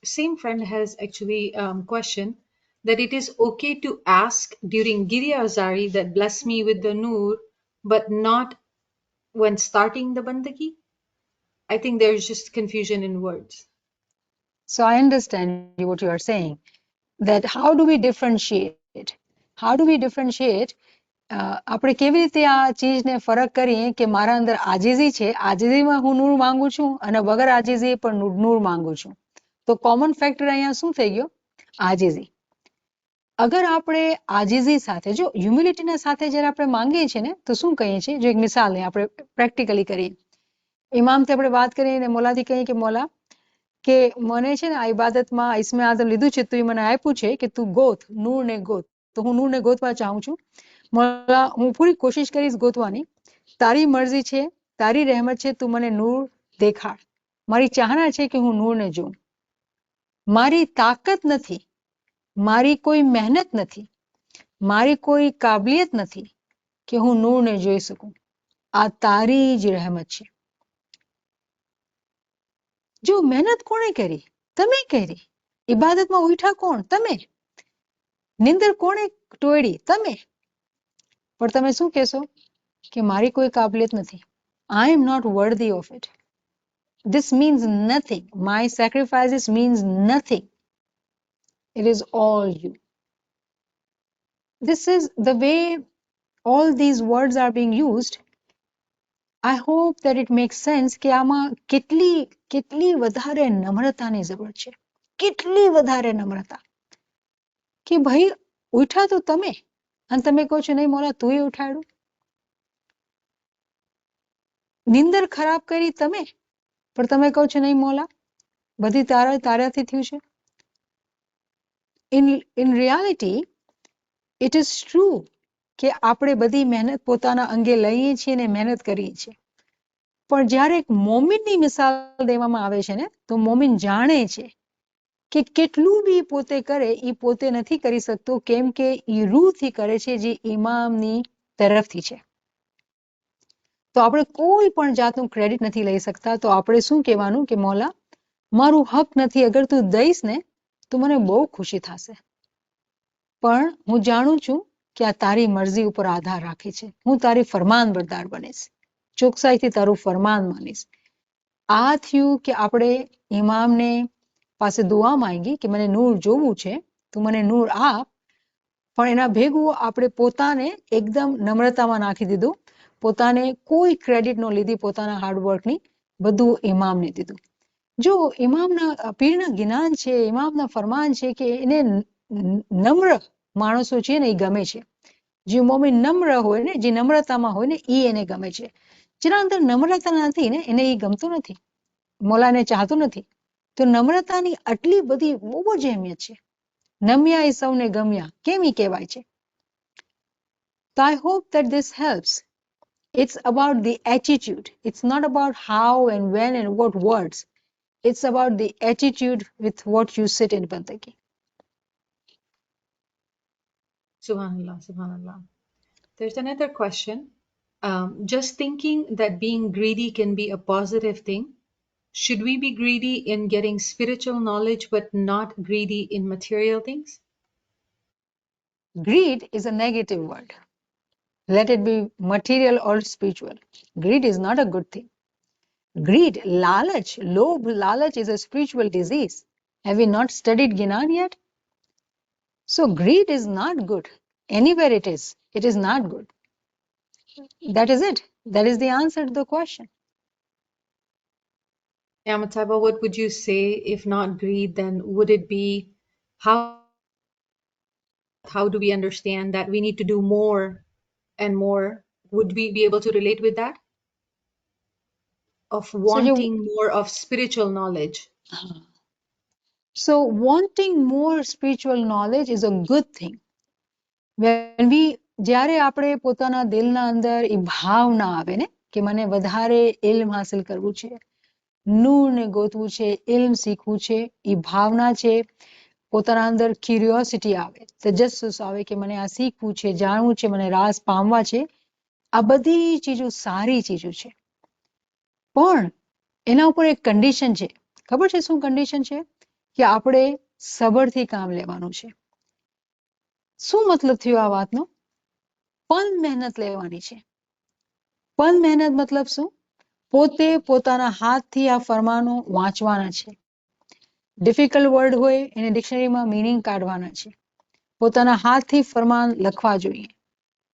same friend has actually questioned that it is okay to ask during Giri Azari that bless me with the Noor, but not when starting the Bandagi. I think there's just confusion in words. So I understand what you are saying, that how do we differentiate? How do we differentiate? આપણે કેવી રીતે આ ચીજને ફરક કરીએ કે મારા અંદર આજીજી છે, આજીજીમાં હું નૂર માંગુ છું અને વગર આજીજી પણ નૂર માંગુ છું. તો કોમન ફેક્ટર અહીંયા શું થઈ ગયો? આજીજી. અગર આપણે આજીજી સાથે, જો હ્યુમિલિટીના સાથે જ્યારે આપણે માંગીએ છીએ ને તો શું કહીએ છીએ? જો એક મિસાલ આપણે પ્રેક્ટિકલી કરીએ. ઇમામથી આપણે વાત કરીએ અને મોલાથી કહીએ કે મોલા કે મને છે ને આ ઇબાદતમાં ઇસ્મે આઝમ લીધું છે, તું મને આપ્યું છે કે તું ગોત, નૂરને ગોત, તો હું નૂરને ગોતવા ચાહું છું. મોલા, હું પૂરી કોશિશ કરીશ ગોતવાની, તારી મરજી છે, તારી રહેમત છે, તું મને નૂર દેખાડ. મારી ચાહના છે કે હું નૂરને જોઉં. મારી તાકાત નથી, મારી કોઈ મહેનત નથી, મારી કોઈ કાબલિયત નથી કે હું નૂરને જોઈ શકું. આ તારી જ રહેમત છે. જો મહેનત કોણે કરી? તમે કરી. ઇબાદતમાં ઉઠા કોણ? તમે. નિંદર કોણે તોડી? તમે. પણ તમે શું કહેશો કે મારી કોઈ કાબલિયત નથી, I am not worthy of it. This means nothing. My sacrifices means nothing. It is all you. This is the way all these words are being used. I hope that it makes sense કે આમાં કેટલી વધારે નમ્રતાની જરૂર છે, કેટલી વધારે નમ્રતા કે ભાઈ ઉઠા તો તમે, અને તમે કહો છો નહીં મોલા તુંય ઉઠાડ્યું. નિંદર ખરાબ કરી તમે, પણ તમે કહો છો નહીં મોલા બધી તારાથી થયું છે. In reality it is true કે આપણે બધી મહેનત પોતાના અંગે લઈએ છીએ અને મહેનત કરીએ છીએ. પણ જ્યારે એક મોમિનની મિસાલ દેવામાં આવે છે ને, તો મોમિન જાણે છે કે કેટલું બી પોતે કરે એ પોતે નથી કરી શકતો, કેમ કે એ રૂહથી કરે છે જે ઇમામની તરફથી છે. તો આપણે કોઈ પણ જાતનું ક્રેડિટ નથી લઈ શકતા. તો આપણે શું કહેવાનું કે મોલા મારું હક નથી, અગર તું દઈશ ને તો મને બહુ ખુશી થશે, પણ હું જાણું છું કે આ તારી મરજી ઉપર આધાર રાખે છે. હું તારી ફરમાન બરદાર બનીશ, ચોકસાઈથી તારું ફરમાન માનીશ. આ થયું કે આપણે ઇમામને પાસે દુઆ માંગી કે મને નૂર જોવું છે, તું મને નૂર આપ. પણ એના ભેગું આપણે પોતાને એકદમ નમ્રતામાં નાખી દીધું, પોતાને કોઈ ક્રેડિટ ન લીધી પોતાના હાર્ડવર્કની, બધું ઇમામને દીધું. જો ઇમામના પીરના જ્ઞાન છે, ઇમામના ફરમાન છે કે એને નમ્ર માણસો છે ને એ ગમે છે. જે મોમિન નમ્ર હોય ને, જે નમ્રતામાં હોય ને એ એને ગમે છે. જેના અંદર નમ્રતા નથી ને એને એ ગમતું નથી, મોલાને ચાહતું નથી. તો નમ્રતાની આટલી બધી બહુ જ અહેમિયત છે. નમ્યા એ સૌને ગમ્યા કેમ ઈ કહેવાય છે. તો I hope that this helps. It's about the attitude. It's not about how and when and what words. It's about the attitude with what you sit in bandagi. Subhanallah, subhanallah. There's another question. Just thinking that being greedy can be a positive thing. Should we be greedy in getting spiritual knowledge but not greedy in material things? Greed is a negative word. Let it be material or spiritual. Greed is not a good thing. Greed, lalach, lobh, lalach is a spiritual disease. Have we not studied Gnan yet? So greed is not good. Anywhere it is not good. That is it. That is the answer to the question. Niamat Sahibah, what would you say if not greed, then would it be how do we understand that we need to do more and more? Would we be able to relate with that? Of wanting more of spiritual knowledge. So wanting more spiritual knowledge is a good thing. When we જ્યારે આપણે પોતાના દિલના અંદર એ ભાવના આવે ને કે મને વધારે ઇલ્મ હાસિલ કરવું છે, નૂરને ગોતવું છે, ઇલ્મ શીખવું છે, એ ભાવના છે, પોતાના અંદર ક્યુરિયોસિટી આવે, તજસ્સુસ આવે કે મને આ શીખવું છે, જાણવું છે, મને રાસ પામવા છે, આ બધી ચીજો સારી ચીજો છે. પણ એના ઉપર એક કન્ડિશન છે. ખબર છે શું કન્ડિશન છે? કે આપણે સબરથી કામ લેવાનું છે. શું મતલબ થયો આ વાતનો? પણ મહેનત લેવાની છે. પણ મહેનત મતલબ શું? પોતે પોતાના હાથથી આ ફરમાનો વાંચવાના છે. ડિફિકલ્ટ વર્ડ હોય એને ડિક્શનરીમાં મિનિંગ કાઢવાના છે. પોતાના હાથથી ફરમાન લખવા જોઈએ.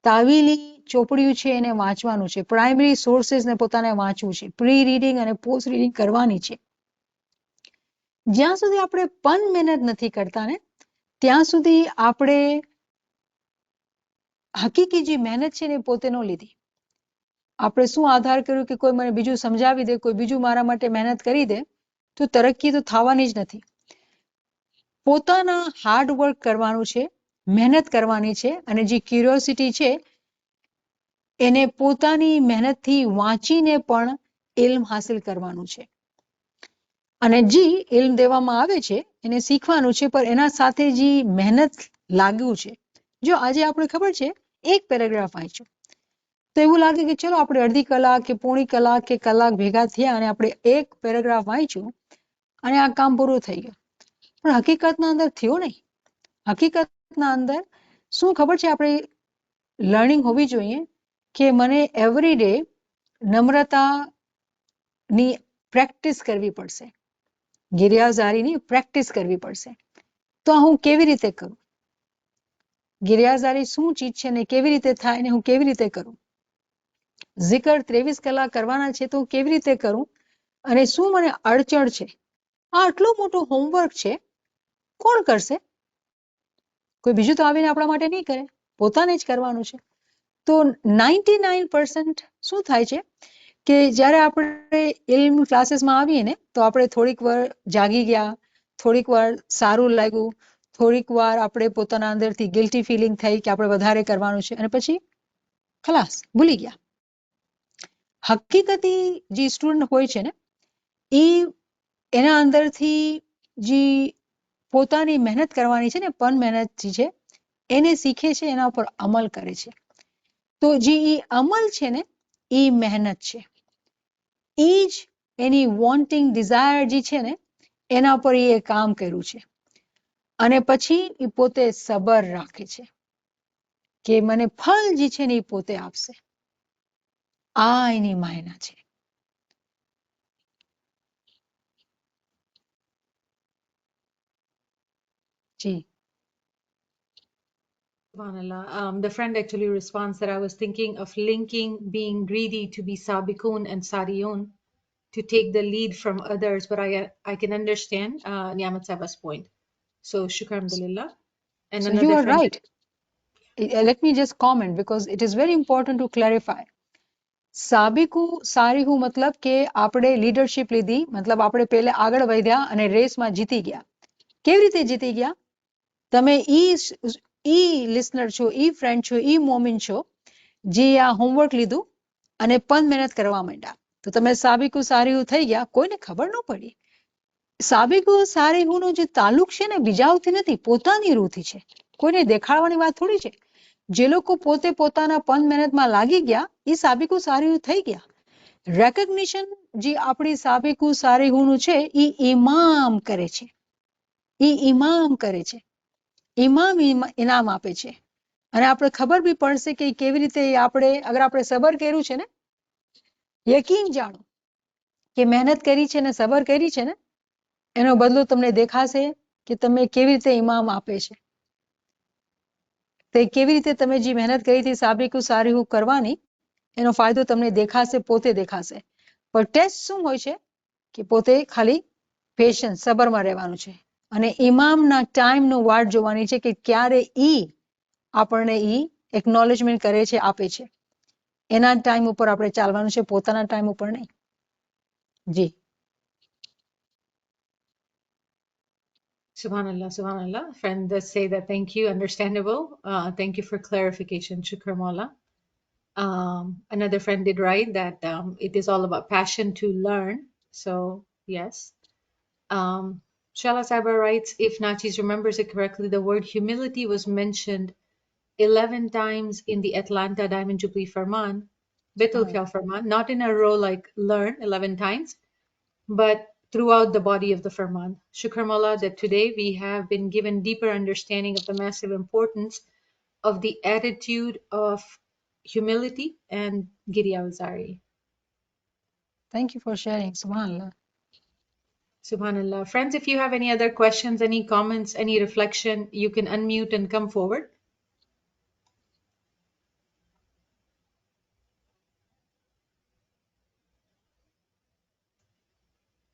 તાવીલી ચોપડીયું છે એને વાંચવાનું છે. પ્રાઇમરી સોર્સિસને પોતાને વાંચવું છે. પ્રી રીડિંગ અને પોસ્ટ રીડિંગ કરવાની છે. જ્યાં સુધી આપણે પણ મહેનત નથી કરતા ને ત્યાં સુધી આપણે હકીકી જે મહેનત છે ને પોતે ન લીધી. આપણે શું આધાર કર્યું કે કોઈ મને બીજું સમજાવી દે, કોઈ બીજું મારા માટે મહેનત કરી દે, તો તરક્કી તો થવાની જ નથી. પોતાના હાર્ડવર્ક કરવાનું છે, મહેનત કરવાની છે, અને જે ક્યુરિયોસિટી છે એને પોતાની મહેનતથી વાંચીને પણ ઇલ્મ હાસિલ કરવાનું છે. અને જે ઇલ્મ દેવામાં આવે છે એને શીખવાનું છે, પણ એના સાથે જે મહેનત લાગ્યું છે. જો આજે આપણે ખબર છે એક પેરેગ્રાફ વાંચ્યું તો એવું લાગે કે ચલો આપણે અડધી કલાક કે પોણી કલાક કે કલાક ભેગા થયા અને આપણે એક પેરેગ્રાફ વાંચ્યું અને આ કામ પૂરું થઈ ગયું. પણ હકીકતના અંદર થયું નહીં. હકીકતના અંદર શું ખબર છે, આપણે લર્નિંગ હોવી જોઈએ કે મને એવરી ડે નમ્રતાની પ્રેક્ટિસ કરવી પડશે, ગિરિયાઝારીની પ્રેક્ટિસ કરવી પડશે. તો હું કેવી રીતે કરું? ગિરિયાઝારી શું ચીજ છે ને કેવી રીતે થાય ને હું કેવી રીતે કરું? zikr 23 કલાક કરવાના છે તો હું કેવી રીતે કરું? અને શું મને અડચણ છે? આ આટલું મોટું હોમવર્ક છે, કોણ કરશે? કોઈ બીજું તો આવીને આપણા માટે નહીં કરે. પોતાને જ કરવાનું છે. તો 99% શું થાય છે કે જ્યારે આપણે ઇલ્મ ક્લાસીસમાં આવીએ ને તો આપણે થોડીક વાર જાગી ગયા, થોડીક વાર સારું લાગ્યું, થોડીક વાર આપણે પોતાના અંદરથી ગિલ્ટી ફિલિંગ થઈ કે આપણે વધારે કરવાનું છે અને પછી ખલાસ ભૂલી ગયા. હકીકતી જે સ્ટુડન્ટ હોય છે ને એ એના અંદરથી જે પોતાની મહેનત કરવાની છે ને પણ મહેનત જે છે એને શીખે છે, એના ઉપર અમલ કરે છે. તો જે એ અમલ છે ને એ મહેનત છે. એ જ એની વોન્ટિંગ ડિઝાયર જે છે ને એના પર એ કામ કર્યું છે અને પછી એ પોતે સબર રાખે છે કે મને ફળ જે છે ને એ પોતે આપશે. આ એની માયના છે. જી. SubhanAllah. The friend actually responds that I was thinking of linking being greedy to be sabiqun and sariyun to take the lead from others, but I can understand Niamat Saba's point. So shukran alhamdulillah. And So you another are friend. right. Let me just comment because it is very important to clarify. સાબિકુ સારીહુ મતલબ કે આપણે leadership લીધી, મતલબ આપણે પહેલે આગળ વધ્યા અને રેસમાં જીતી ગયા. કેવી રીતે જીતી ગયા? તમે ઈ લિસનર છો, ઈ ફ્રેન્ડ છો, ઈ મોમિન છો જે આ હોમવર્ક લીધું અને પણ મહેનત કરવા માંડ્યા. તો તમે સાબિકુ સારીહુ થઈ ગયા, કોઈને ખબર ન પડી. સાબિકુ સારીહુનો જે તાલુક છે ને બીજાઓથી નથી, પોતાની રૂહથી છે. કોઈને દેખાડવાની વાત થોડી છે. જે લોકો પોતે પોતાના પણ મહેનતમાં લાગી ગયા એ સાબિકુ સારીહુ થઈ ગયા. રેકોગ્નિશન જે આપણી સાબિકુ સારીહુનું છે એ ઇમામ કરે છે. એ ઇમામ કરે છે. ઇમામ ઇનામ આપે છે અને આપણે ખબર બી પડશે કે કેવી રીતે આપણે અગર આપણે સબર કર્યું છે ને, યકીન જાણો કે મહેનત કરી છે ને સબર કરી છે ને એનો બદલો તમને દેખાશે કે તમે કેવી રીતે ઇમામ આપે છે. તે કેવી રીતે તમે જે મહેનત કરી હતી સાબિકુ સારીહુ કરવાની એનો ફાયદો તમને દેખાશે, પોતે દેખાશે. પણ ટેસ્ટ શું હોય છે કે પોતે ખાલી પેશન્સ સબરમાં રહેવાનું છે અને ઇમામના ટાઈમનો વાટ જોવાની છે કે ક્યારે ઈ આપણને ઈ એકનોલેજમેન્ટ કરે છે, આપે છે. એના ટાઈમ ઉપર આપણે ચાલવાનું છે, પોતાના ટાઈમ ઉપર નહીં. જી. Subhanallah, Subhanallah. Friend does say that. Thank you. Understandable. Thank you for clarification. Shukran Mawla. Another friend did write that it is all about passion to learn. So, yes. Shala Saiba writes, if Nachis remembers it correctly, the word humility was mentioned 11 times in the Atlanta Diamond Jubilee Farman, Betul Khel Farman, not in a row like learn 11 times, but throughout the body of the Farman. Shukram Allah that today we have been given deeper understanding of the massive importance of the attitude of humility and Giri Awzari. Thank you for sharing. Subhanallah. Subhanallah. Friends, if you have any other questions, any comments, any reflection, you can unmute and come forward.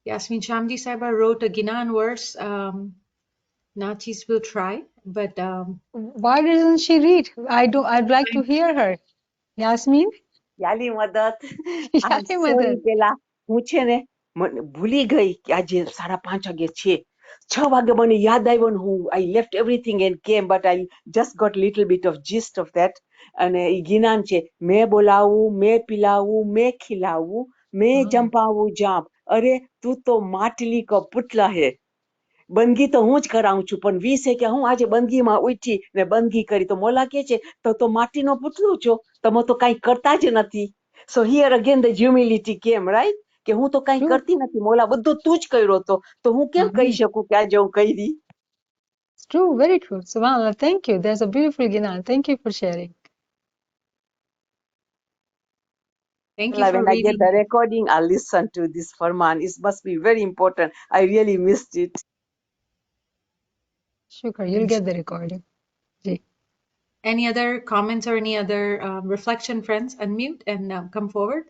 Yasmin Shamdi Saiba wrote a Ginan verse. Nachis will try, but Why doesn't she read? I'd like to hear her. Yasmin? યાલી મદદ આઈ એમ યાલી sorry. મદદ. પેલા હું છે ને ભૂલી ગઈ કે આજે 5:30 વાગે છે. 6 વાગે મને યાદ આવ્યો ને હું I left everything and came, but I just got little bit of gist of that. અને એ ગિનાન છે, મેં બોલાવું, મેં પીલાવું, મેં ખીલાવું, મેં જંપાવું જામ. અરે તું તો માટલી કો પુતલા હે. બંદગી તો હું જ કરાવું છું, પણ વીસે કે હું આજે બંદગીમાં ઉઠી ને બંદગી કરી. તો મોલા કે છે તો માટીનો પુતળું છો, તમે તો કઈ કરતા જ નથી. સો હિયર અગેન ધ હ્યુમિલિટી કેમ, રાઈટ? કે હું તો કઈ True. કરતી નથી, મોલા બધું તું જ કર્યો તો હું કેમ કહી શકું કે આજે હું કરી. It's true, very true. Subhanallah, thank you. That's a beautiful Ginan. Thank you for sharing. thank you for When I get reading. the recording, I'll listen to this Farman. It must be very important. I really missed it. Shukr, you'll get the recording. Ji. Any other comments or any other reflection, friends? Unmute and come forward.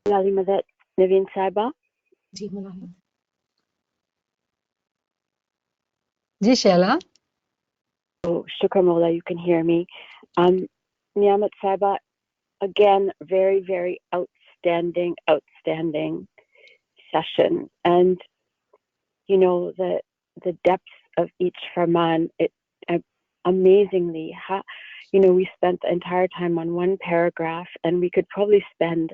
Lali Madat, Naveen Sahibah. Ji Malala. Ji Shaila. Shukr Mola, you can hear me. Niamat Sahibah, again, very, very outstanding session. And, you know, the depths of each Farman, amazingly, you know, we spent the entire time on one paragraph, and we could probably spend,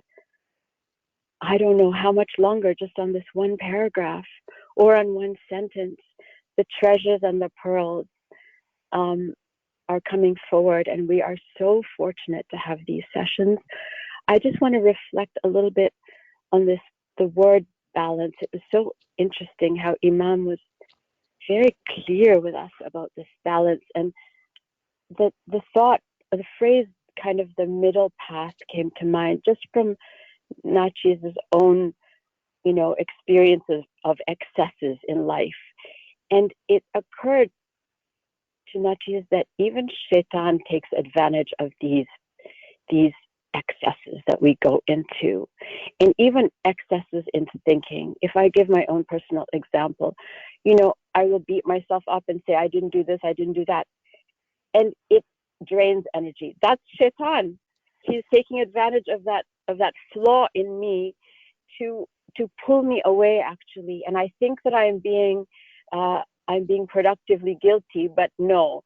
I don't know how much longer just on this one paragraph or on one sentence. The treasures and the pearls are coming forward, and we are so fortunate to have these sessions. I just want to reflect a little bit on this, the word balance. It was so interesting how Imam was very clear with us about this balance, and the thought, the phrase, kind of the middle path came to mind just from Nachi's own, you know, experiences of excesses in life. And it occurred to Nachi's that even Shaitan takes advantage of these excesses that we go into, and even excesses into thinking. If I give my own personal example, you know, I will beat myself up and say, I didn't do this, I didn't do that. And it drains energy. That's Shaitan. He's taking advantage of that flaw in me to pull me away, actually. And I think that I'm being productively guilty, but no.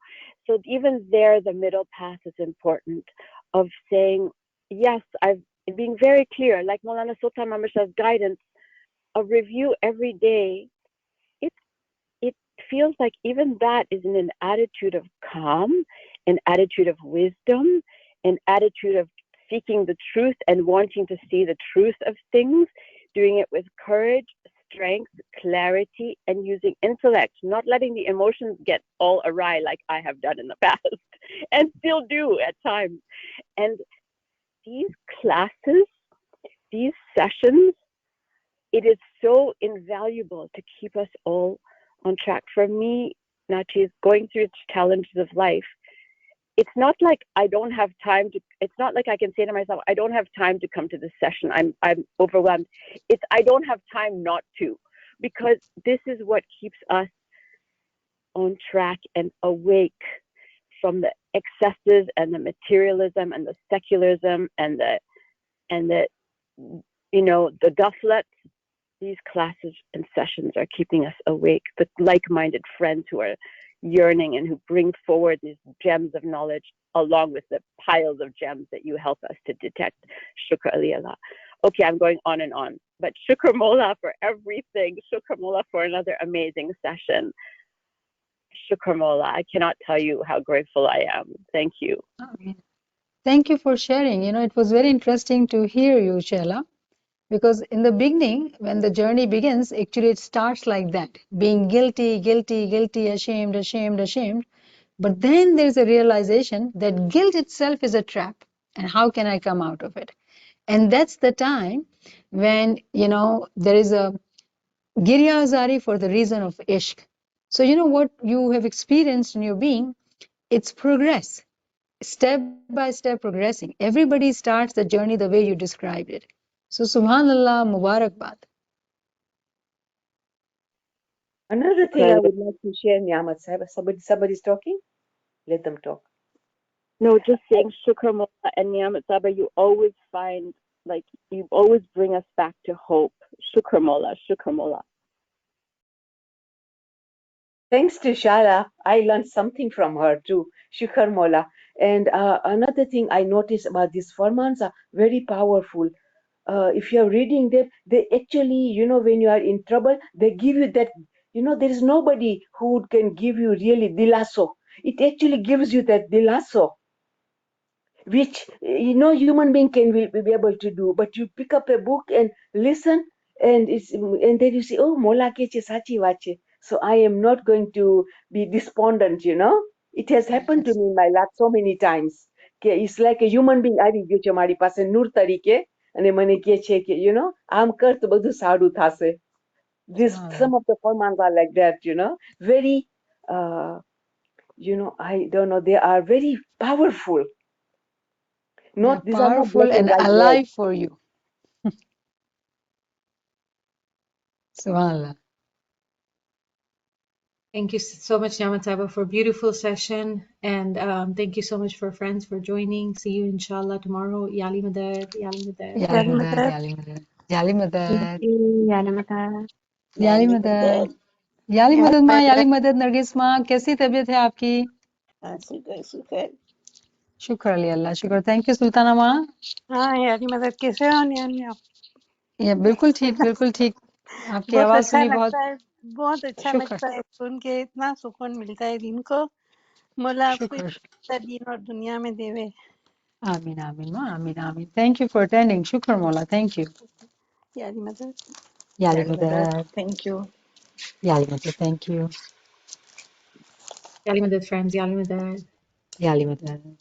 So even there, the middle path is important, of saying, yes, I've being very clear, like Maulana Sultan Muhammad Shah's guidance, a review every day. It feels like even that is in an attitude of calm, an attitude of wisdom, an attitude of seeking the truth and wanting to see the truth of things, doing it with courage, strength, clarity, and using intellect, not letting the emotions get all awry like I have done in the past and still do at times. And these classes, these sessions, it is so invaluable to keep us all on track. For me, Nachi, is going through the challenges of life. It's not like I don't have time to, it's not like I can say to myself, I don't have time to come to this session. I'm overwhelmed. It's, I don't have time not to, because this is what keeps us on track and awake from the excesses and the materialism and the secularism and the you know, the ghaflat. These classes and sessions are keeping us awake, the like-minded friends who are yearning and who bring forward these gems of knowledge along with the piles of gems that you help us to detect. Shukr Ali Allah. Okay, I'm going on and on, but Shukr Mola for everything. Shukr Mola for another amazing session. Shukr Mola. I cannot tell you how grateful I am. Thank you. Thank you for sharing. You know, it was very interesting to hear you, Shela, because in the beginning, when the journey begins, actually it starts like that, being guilty, guilty, guilty, ashamed, ashamed, ashamed. But then there's a realization that guilt itself is a trap, and how can I come out of it? And that's the time when, you know, there is a Girya Azari for the reason of ishq. So, you know, what you have experienced in your being, it's progress, step by step progressing. Everybody starts the journey the way you described it. So, Subhanallah, Mubarakbad. Another thing I would like to share, Niamat Sahib. Somebody's talking. Let them talk. No, just saying Shukr Mola and Niamat Sahibah, you always find, like, you always bring us back to hope. Shukr Mola, Shukr Mola. Thanks to Shala, I learned something from her too. Shukar Mola. And another thing I noticed about these formans are very powerful. If you're reading them, they actually, you know, when you are in trouble, they give you that, you know, there is nobody who can give you really dilaso. It actually gives you that dilaso, which no human being can will be able to do. But you pick up a book and listen, and then you say, oh, mola ke che sachi vache. So I am not going to be despondent, you know. It has happened to me in my life so many times. It's like a human being આવી ગયો છે મારી પાસે નૂર તરીકે અને મને કહે છે કે you know આમ કર તો બધું સારું થશે. This some of the formats are like that, you know, very you know, I don't know, they are very powerful. They're These are not powerful black and and white words. alive for you. Subhanallah. Thank you so much, Niamat Sahibah, for a beautiful session. And thank you so much for friends for joining. See you inshallah tomorrow. Yali Madad, Yali Madad. Yali Yani Madad, madad. Yali Madad, Yali Thank Madad, you. Yalamata. Yali Yani Madad, madad. Yali Yani Madad माँ, madad. Yali Madad, Nargis माँ, कैसी तबीयत है आपकी? Super, super. शुक्र अल्लाह शुक्र। Thank you Sultana माँ। हाँ यानी मदद कैसे हो यानी आप? ये बिल्कुल ठीक, बिल्कुल ठीक। आपकी बहुत आवाज अच्छा सुनी, बहुत लगता है, बहुत अच्छा शुक्र लगता है सुन के, इतना सुकून मिलता है दिन को। मौला आपको शुक्र। इतना दिन और दुनिया में देवे। आमीन आमीन माँ, आमीन आमीन। Thank you for attending. शुक्र मौला, थैंक यू। यानी मदद। याली Yani madad. मदद, Thank you. याली मदद, thank you. Yali Madad, friends. Yali Madad. याली मदद।